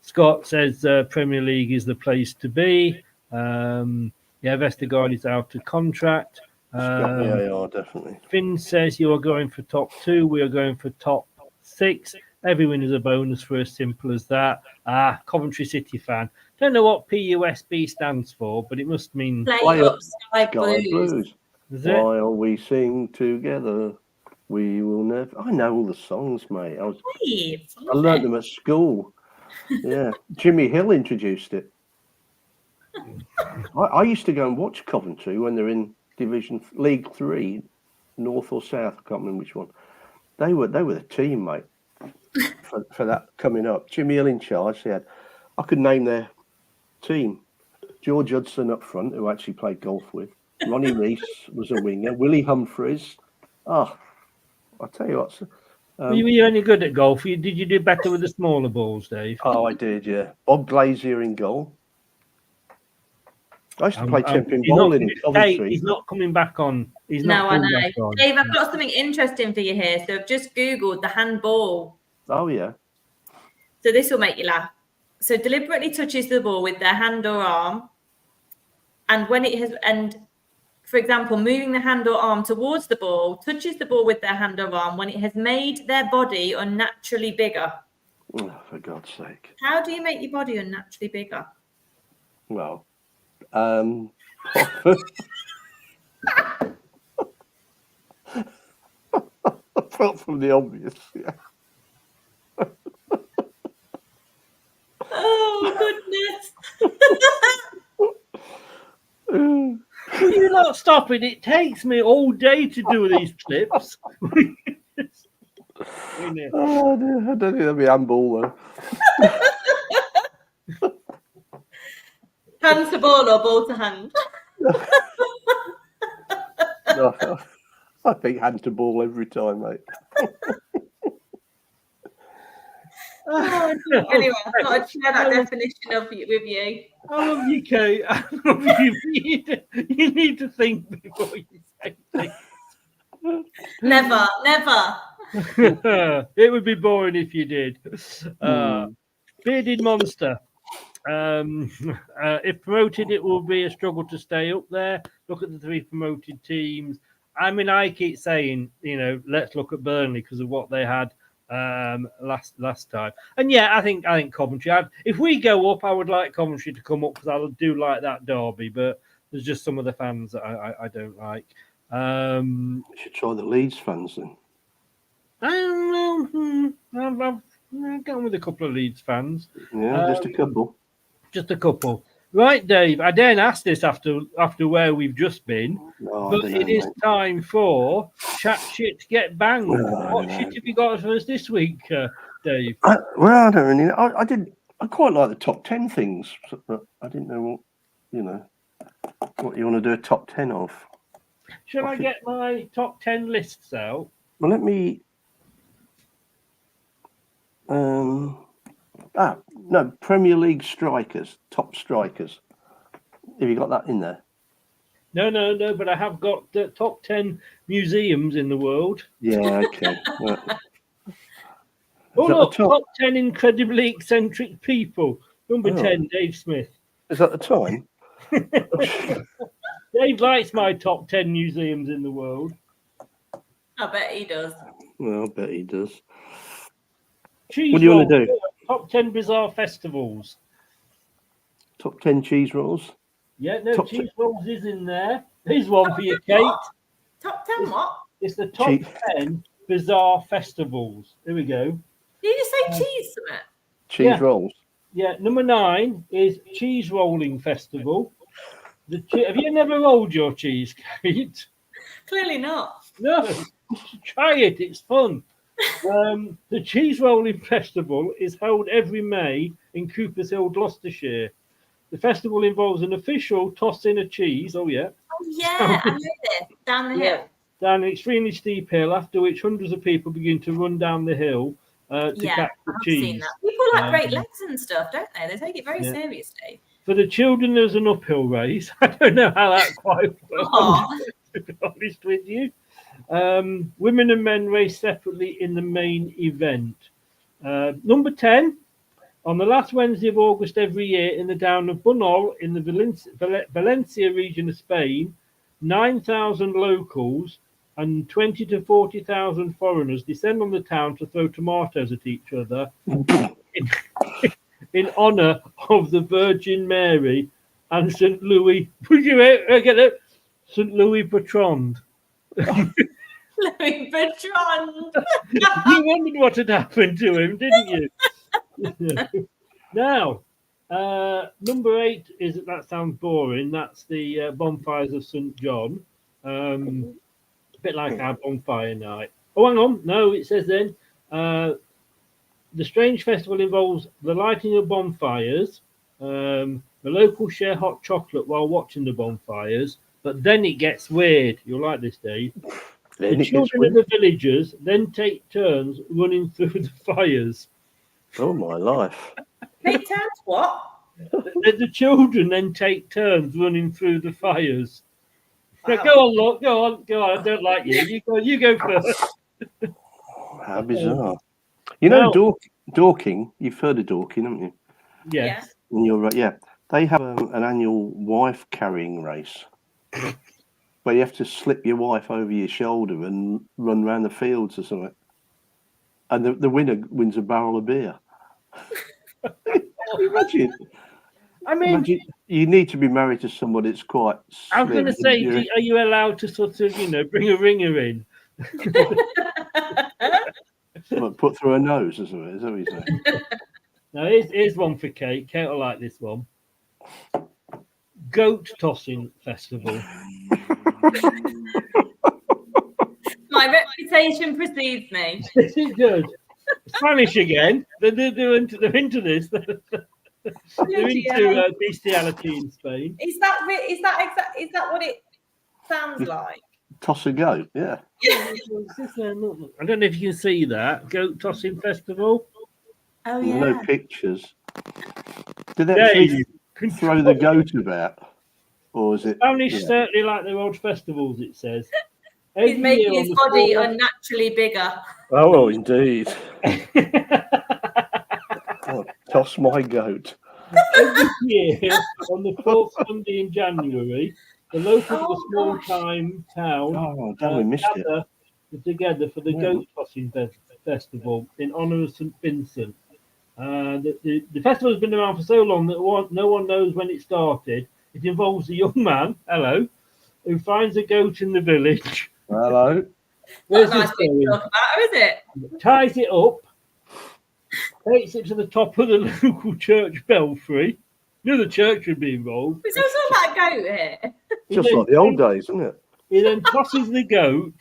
Scott says Premier League is the place to be. Vestergaard is out of contract. Definitely. Finn says you are going for top 2. We are going for top 6. Every win is a bonus for as simple as that. Coventry City fan. Don't know what PUSB stands for, but it must mean Play Up Sky Blues. While we sing together, we will never. I know all the songs, mate. I learned them at school. Yeah, Jimmy Hill introduced it. I used to go and watch Coventry when they're in League 3, North or South. I can't remember which one. They were the team, mate. For that coming up, Jimmy Hill in charge. I could name their team. George Hudson up front, who I actually played golf with. Ronnie Reese was a winger. Willie Humphries. I'll tell you what. Were you only good at golf? Did you do better with the smaller balls, Dave? Oh, I did, yeah. Bob Glazier in goal. I used to play champion bowling in Coventry. He's not coming back on. He's no, not I know. Dave, I've got something interesting for you here. So I've just Googled the handball. Oh, yeah. So this will make you laugh. So deliberately touches the ball with their hand or arm. And when it has, for example, moving the hand or arm towards the ball, touches the ball with their hand or arm when it has made their body unnaturally bigger. Oh, for God's sake. How do you make your body unnaturally bigger? Well, apart from the obvious, yeah. Oh, goodness. Will you not stop it? It takes me all day to do these clips. Oh, dear. I don't think that'll be handball, though. Hand to ball or ball to hand? No, I think hand to ball every time, mate. Anyway, I thought I'd share that definition with you. I love you, Kate. I love you. You need to think before you say things. Never, never. It would be boring if you did. Bearded Monster. If promoted, it will be a struggle to stay up there. Look at the 3 promoted teams. I mean, I keep saying, let's look at Burnley because of what they had last time. And yeah, I think Coventry. If we go up, I would like Coventry to come up because I do like that derby. But there's just some of the fans that I don't like. You should try the Leeds fans then. I don't know. I've gone with a couple of Leeds fans. Yeah, just a couple. Just a couple. Right, Dave. I daren't ask this after where we've just been, but it is time for Chat Shit Get Banged. What shit have you got for us this week, Dave? I don't really know. I quite like the top 10 things, but I didn't know what you want to do a top 10 of. Shall I get my top 10 lists out? Well, let me. No, Premier League strikers, top strikers. Have you got that in there? No, but I have got the top 10 museums in the world. Yeah, okay. Look, top 10 incredibly eccentric people. Number 10, Dave Smith. Is that the time? Dave likes my top 10 museums in the world. I bet he does. Well, I bet he does. Cheese what do you rolls, want to do? Top 10 bizarre festivals. Top 10 cheese rolls? Yeah, no, top cheese rolls is in there. Here's one for you, Kate. Top 10 what? It's the top 10 bizarre festivals. Here we go. Did you say cheese, Summit? Cheese rolls? Yeah, number 9 is Cheese Rolling Festival. Have you never rolled your cheese, Kate? Clearly not. No, try it. It's fun. The Cheese Rolling Festival is held every May in Coopers Hill, Gloucestershire. The festival involves an official tossing a cheese. Oh, yeah. Oh, yeah, I know this. Down the hill. Down an extremely steep hill, after which hundreds of people begin to run down the hill to catch the I've cheese. seen that. People like great legs and stuff, don't they? They take it very seriously. For the children, there's an uphill race. I don't know how that quite works, to be honest with you. Women and men race separately in the main event. Number 10, on the last Wednesday of August every year in the town of Bunol in the Valencia region of Spain, 9,000 locals and 20 to 40,000 foreigners descend on the town to throw tomatoes at each other in honour of the Virgin Mary and St. Louis. Would you get it? St. Louis Bertrand. Louis Bertrand. You wondered what had happened to him, didn't you? Now, number 8 is, that sounds boring. That's the bonfires of St. John. A bit like our bonfire night. Oh, hang on. No, it says then the strange festival involves the lighting of bonfires. The locals share hot chocolate while watching the bonfires. But then it gets weird. You'll like this, Dave. The children and the villagers then take turns running through the fires. Oh, my life. Take turns what? The children then take turns running through the fires. Wow. So go on, look. Go on. I don't like you. You go first. How bizarre. You know, Dorking, you've heard of Dorking, haven't you? Yes. And you're right, yeah. They have an annual wife carrying race. But you have to slip your wife over your shoulder and run around the fields or something. And the winner wins a barrel of beer. Imagine. I mean, you need to be married to somebody that's quite slim. I was going to say, are you allowed to sort of, bring a ringer in? Put through her nose or something, is that what you're saying? Now, here's one for Kate. Kate will like this one. Goat Tossing Festival. My reputation precedes me. This is good. Spanish again. They're into this. They're into bestiality in Spain. Is that what it sounds like? Toss a goat, yeah. I don't know if you can see that. Goat Tossing Festival. Oh, yeah. No pictures. Did they actually throw the goat about? Or is it... Spanish certainly like their old festivals, it says. He's Every making year his on the body floor- unnaturally bigger. Oh, indeed. Oh, toss my goat. Every year on the fourth Sunday in January, the locals of a small town Oh, damn, we missed it. gather together for the Yeah. goat tossing festival in honour of St Vincent. The festival has been around for so long that no one knows when it started. It involves a young man, hello, who finds a goat in the village. Hello. Where's Not a nice this thing to going? talk about, is it? Ties it up, takes it to the top of the local church belfry. You know the church would be involved. So it's all about a goat here. Just like the old days, isn't it? He then tosses the goat.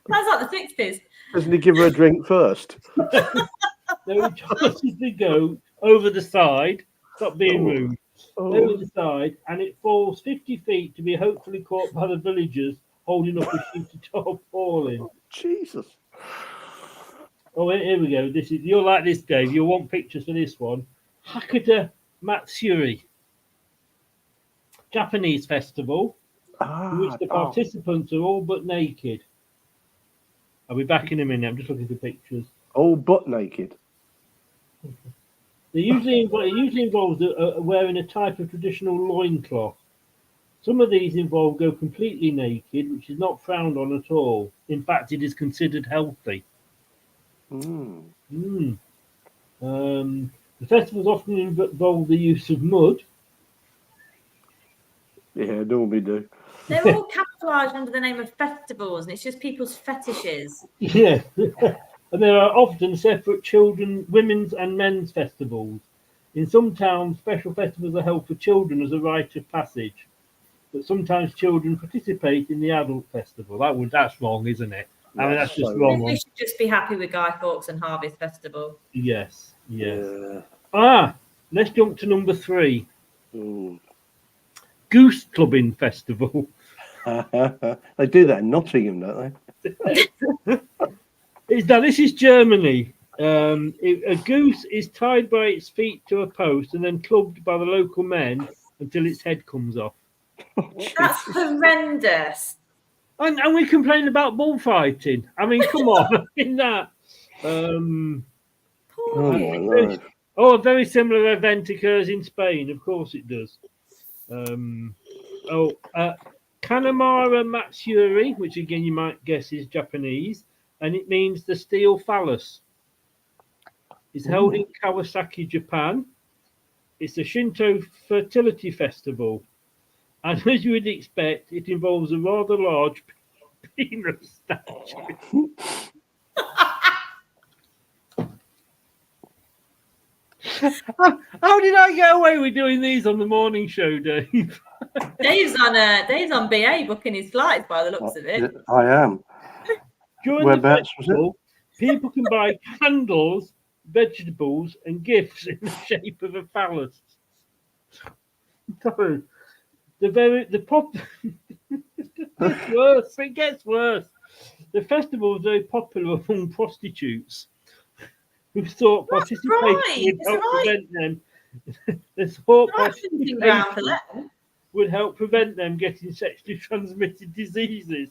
That's like the 60s. Doesn't he give her a drink first? Then he tosses the goat over the side. Stop being Oh. rude. Oh, Over the side, and it falls 50 feet to be hopefully caught by the villagers holding up a sheet of tarpaulin. Jesus. Oh, here we go. This is you'll like this, Dave. You'll want pictures for this one. Hakata Matsuri, Japanese festival, in which the participants are all but naked. I'll be back in a minute. I'm just looking for pictures. All butt naked. It usually involves wearing a type of traditional loincloth. Some of these involve go completely naked, which is not frowned on at all. In fact, it is considered healthy. Mm. The festivals often involve the use of mud. Yeah, normally do. They're all camouflaged under the name of festivals, and it's just people's fetishes. Yeah. And there are often separate women's and men's festivals. In some towns, special festivals are held for children as a rite of passage. But sometimes children participate in the adult festival. That's wrong, isn't it? I mean, that's just wrong. We should just be happy with Guy Fawkes and Harvest Festival. Yes. Yeah. Let's jump to number 3. Mm. Goose Clubbing Festival. They do that in Nottingham, don't they? Now, this is Germany. A goose is tied by its feet to a post and then clubbed by the local men until its head comes off. That's horrendous. And we complain about bullfighting. I mean, come on, in that. Poor Oh, you. my Lord. A very similar event occurs in Spain. Of course it does. Kanamara Matsuri, which again you might guess is Japanese, and it means the steel phallus. It's held in Kawasaki, Japan. It's a Shinto fertility festival. And as you would expect, it involves a rather large penis statue. How did I get away with doing these on the morning show, Dave? Dave's on BA booking his flights by the looks of it. I am. During Whereabouts the was festival, people can buy candles, vegetables, and gifts in the shape of a phallus. So, it gets worse. The festival is very popular among prostitutes who thought participation would help prevent them getting sexually transmitted diseases.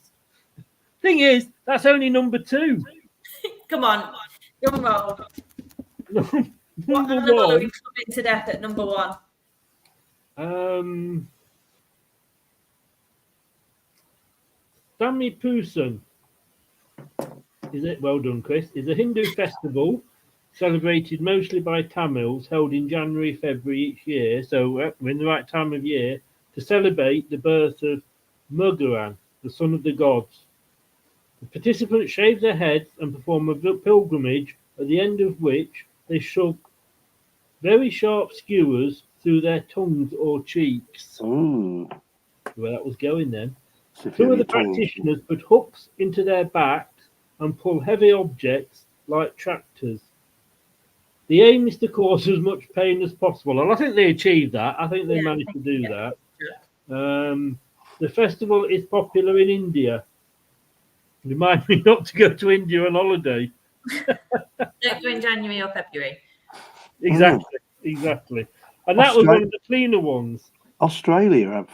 Thing is, that's only number 2. Come on, drum roll. What Number animal are 1. we clubbing to death at number 1? Sami Pusan. Is it well done, Chris? Is a Hindu festival celebrated mostly by Tamils, held in January, February each year. So we're in the right time of year to celebrate the birth of Murugan, the son of the gods. The participants shave their heads and perform a pilgrimage, at the end of which they shove very sharp skewers through their tongues or cheeks. Ooh. Where that was going then. So if Some you of the have your tongue- practitioners put hooks into their backs and pull heavy objects like tractors. The aim is to cause as much pain as possible, and I think they achieved that. I think they managed to do that. The festival is popular in India. Remind me not to go to India on holiday. Don't go in January or February. Exactly. And that was one of the cleaner ones. Australia have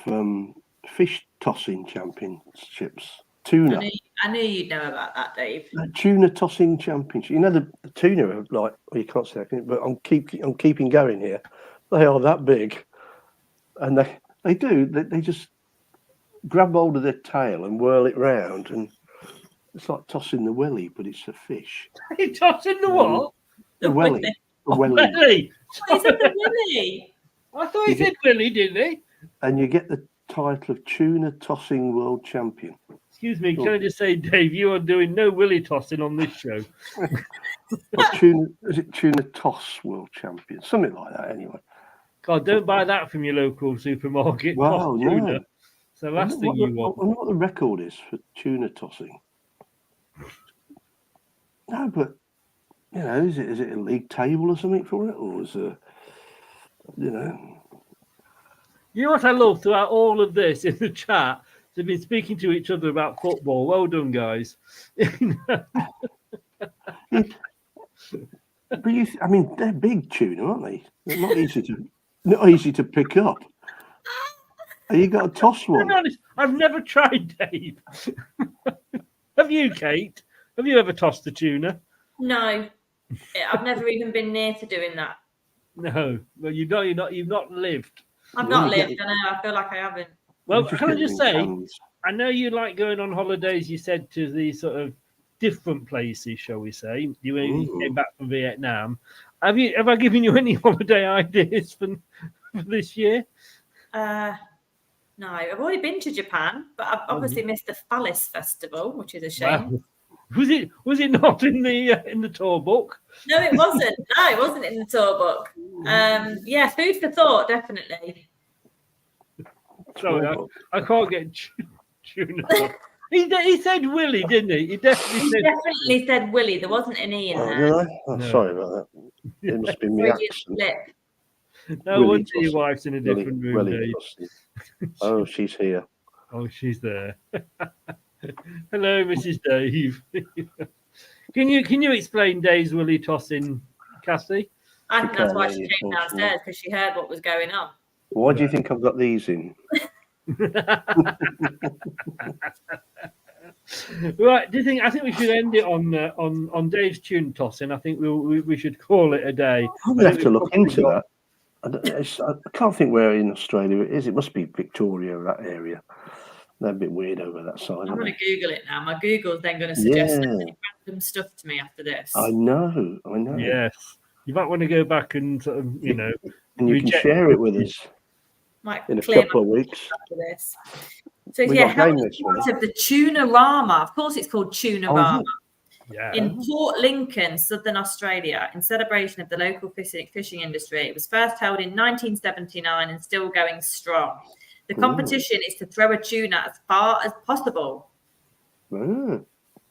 fish tossing championships. tuna. I knew you'd know about that, Dave. The tuna tossing championship. You know the tuna are like, well, you can't say that, but I'm keeping going here. They are that big, and they just grab hold of their tail and whirl it round, and it's like tossing the welly, but it's a fish. He tossing the what? The welly. The welly. Willy. He said the Willy. I thought he said Willy, didn't he? And you get the title of tuna tossing world champion. Excuse me, can I just say, Dave, you are doing no willy tossing on this show. Is it tuna toss world champion? Something like that, anyway. God, don't buy that from your local supermarket. Wow, Toss tuna. no. It's the last thing you want. I wonder what the record is for tuna tossing. No, but you know, is it a league table or something for it, or is it, you know? You know what I love throughout all of this in the chat? They've been speaking to each other about football. Well done, guys. But I mean, they're big tuna, aren't they? They're not easy to pick up. You got to toss one. To be honest, I've never tried, Dave. Have you, Kate? Have you ever tossed a tuna? No, I've never even been near to doing that. No, well, you've not lived. I've not lived. I know. I feel like I haven't. Well, can I just say, I know you like going on holidays. You said to the sort of different places, shall we say? You came back from Vietnam. Have I given you any holiday ideas for this year? No, I've already been to Japan, but I've obviously missed the Phallus Festival, which is a shame. Wow. Was it not in the tour book? No, it wasn't. No, it wasn't in the tour book. Yeah, food for thought, definitely. Sorry, I can't get tuna. He said Willy, didn't he? He definitely said Willy. There wasn't an E in there. Did I? Oh, no. Sorry about that. It must be me accent. No wonder your wife's in a different room, Dave. Oh, she's here. Oh, she's there. Hello, Mrs. Dave. Can you explain Dave's willy tossing, Cassie? I think that's why she came downstairs, because she heard what was going on. Why do you think I've got these in? Right. I think we should end it on Dave's tune tossing. I think we should call it a day. I'll have to look into that. I can't think where in Australia it is. It must be Victoria, that area. They're a bit weird over that side. I'm going to Google it now. My Google's then going to suggest random stuff to me after this. I know. Yes. You might want to go back and sort of, and you can share it with us in a couple of weeks. After this. So how is part of the Tuna-rama? Of course, it's called Tuna-rama. In Port Lincoln, Southern Australia, in celebration of the local fishing industry. It was first held in 1979 and still going strong. The competition is to throw a tuna as far as possible.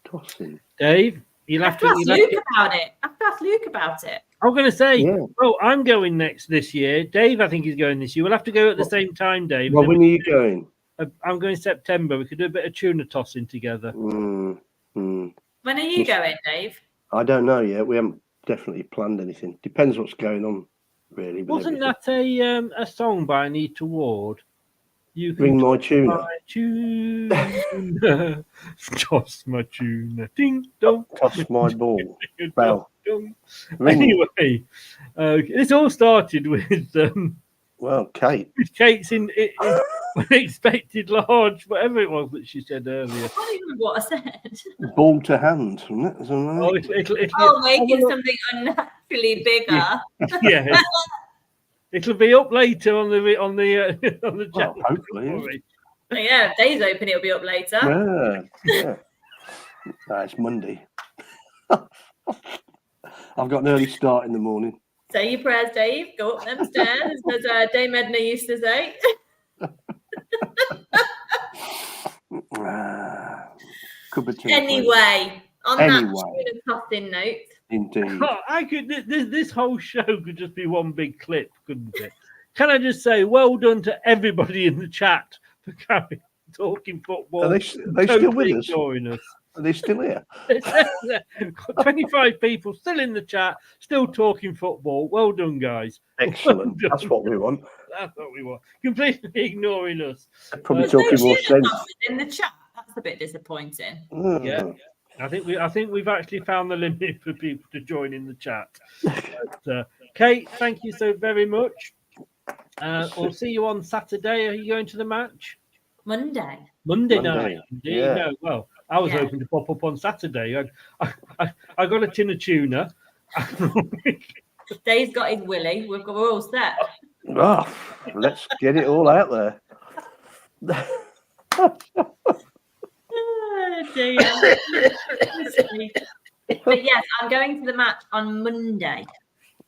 Tossing. Dave, you'll have to ask Luke about it. I have to ask Luke about it. I'm going to say, I'm going this year. Dave, I think, is going this year. We'll have to go at the same time, Dave. Well, when are you going? I'm going September. We could do a bit of tuna tossing together. When are you going, Dave? I don't know yet. We haven't definitely planned anything. Depends what's going on, really. Wasn't that a song by Anita Ward? You Bring my tuna. My tuna. Toss my tuna. Ding dong. Toss my ball. Bell. Anyway, this all started with Kate. Kate's in unexpected large, whatever it was that she said earlier. I can't even remember what I said. Ball to hand, wasn't it? Making something unnaturally bigger. Yeah. It'll be up later on the channel. Hopefully. Yeah, if Dave's open, it'll be up later. Yeah. It's Monday. I've got an early start in the morning. Say your prayers, Dave. Go up them stairs, as Dame Edna used to say. Anyway, on that tuna tossing note. Indeed. I could. This whole show could just be one big clip, couldn't it? Can I just say, well done to everybody in the chat for talking football. Are they still with us? Us? Are they still here? 25 people still in the chat, still talking football. Well done, guys. Excellent. Well That's what we want. That's what we want. Completely ignoring us. Probably talking more sense in the chat. That's a bit disappointing. Yeah. I think we've actually found the limit for people to join in the chat. But, Kate, thank you so very much. We'll see you on Saturday. Are you going to the match? Monday night. Indeed. Yeah. No, well, I was hoping to pop up on Saturday. I got a tin of tuna. Dave's got his willy. We're all set. Oh, let's get it all out there. Oh, dear. But yes, I'm going to the match on Monday.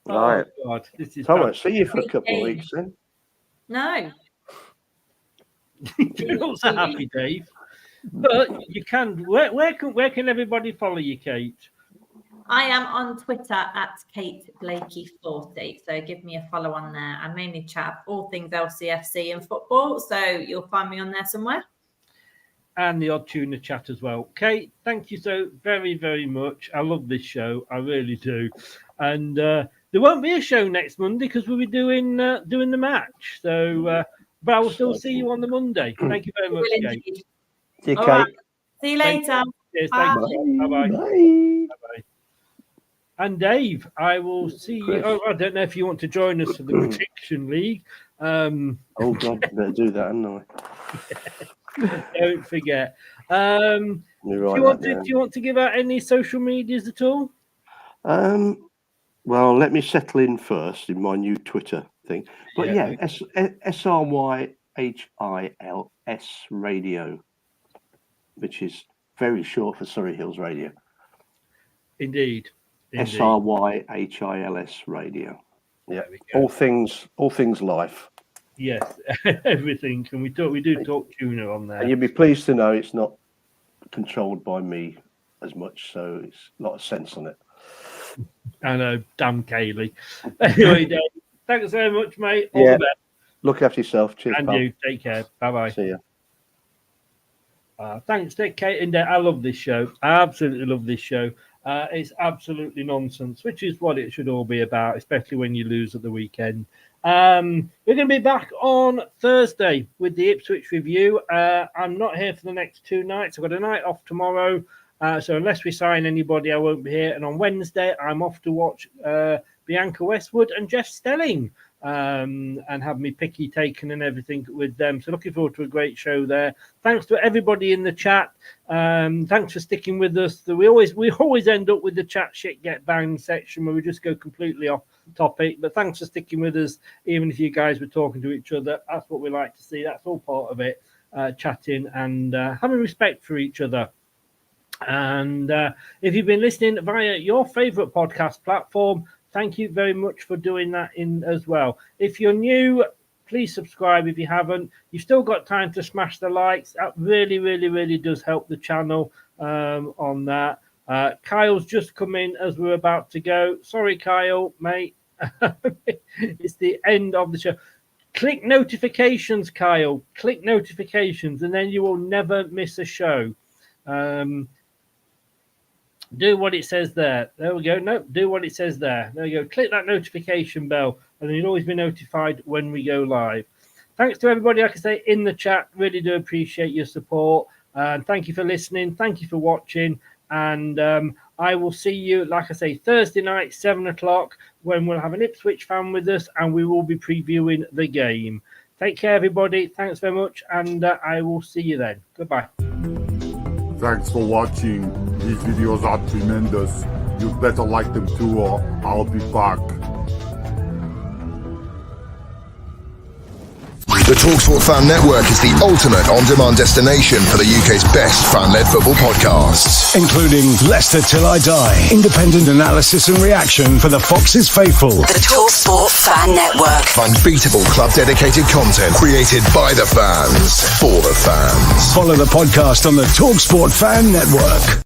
Right. Oh, God, this is I won't see you for a couple of weeks then. No. You're not so happy, Dave. But you can. Where can everybody follow you, Kate? I am on Twitter at Kate Blakey40. So give me a follow on there. I mainly chat all things LCFC and football. So you'll find me on there somewhere. And the odd tuna chat as well. Kate, thank you so very, very much. I love this show. I really do. And there won't be a show next Monday because we'll be doing the match. So, but I will still see you on the Monday. Thank you very much, Kate. See you, All Kate. right. See you later. Cheers, Bye. thank you. Bye-bye. Bye. Bye-bye. And Dave, I will see you. Oh, I don't know if you want to join us for the Prediction League. Oh, God, better do that, hadn't I? Don't forget. Do you want to give out any social medias at all? Well, let me settle in first in my new Twitter thing. But yeah, SRYHILS Radio, which is very short for Surrey Hills Radio. Indeed. SRYHILS Radio. Yeah. All things life. Yes, everything. And we do talk tuna on there. And you'll be pleased to know it's not controlled by me as much, so it's a lot of sense on it. I know, damn Kaylee. Anyway, Dave, thanks very much, mate. All the best. Look after yourself. Cheers, and pal. you. Take care. Bye-bye. See ya. Thanks, Kate and Dave. I love this show. I absolutely love this show. It's absolutely nonsense, which is what it should all be about, especially when you lose at the weekend. We're going to be back on Thursday with the Ipswich review. I'm not here for the next 2 nights. I've got a night off tomorrow. So unless we sign anybody, I won't be here. And on Wednesday, I'm off to watch Bianca Westwood and Jeff Stelling and have me picky taken and everything with them. So looking forward to a great show there. Thanks to everybody in the chat. Thanks for sticking with us. We always end up with the chat shit get banged section where we just go completely off topic. But thanks for sticking with us, even if you guys were talking to each other. That's what we like to see. That's all part of it, chatting and having respect for each other. And if you've been listening via your favorite podcast platform, thank you very much for doing that in as well. If you're new, please subscribe if you haven't. You've still got time to smash the likes. That really, really, really does help the channel on that. Kyle's just come in as we're about to go. Sorry, Kyle, mate. It's the end of the show. Click notifications, Kyle. Click notifications, and then you will never miss a show. Do what it says there. There we go. No, do what it says there. There you go. Click that notification bell, and then you'll always be notified when we go live. Thanks to everybody, like I say, in the chat. Really do appreciate your support. And thank you for listening. Thank you for watching. And I will see you, like I say, Thursday night, 7 o'clock, when we'll have an Ipswich fan with us, and we will be previewing the game. Take care, everybody. Thanks very much, and I will see you then. Goodbye. Thanks for watching. These videos are tremendous. You better like them too, or I'll be back. The TalkSport Fan Network is the ultimate on-demand destination for the UK's best fan-led football podcasts, including Leicester Till I Die, independent analysis and reaction for the Foxes faithful. The TalkSport Fan Network, unbeatable club-dedicated content created by the fans for the fans. Follow the podcast on the TalkSport Fan Network.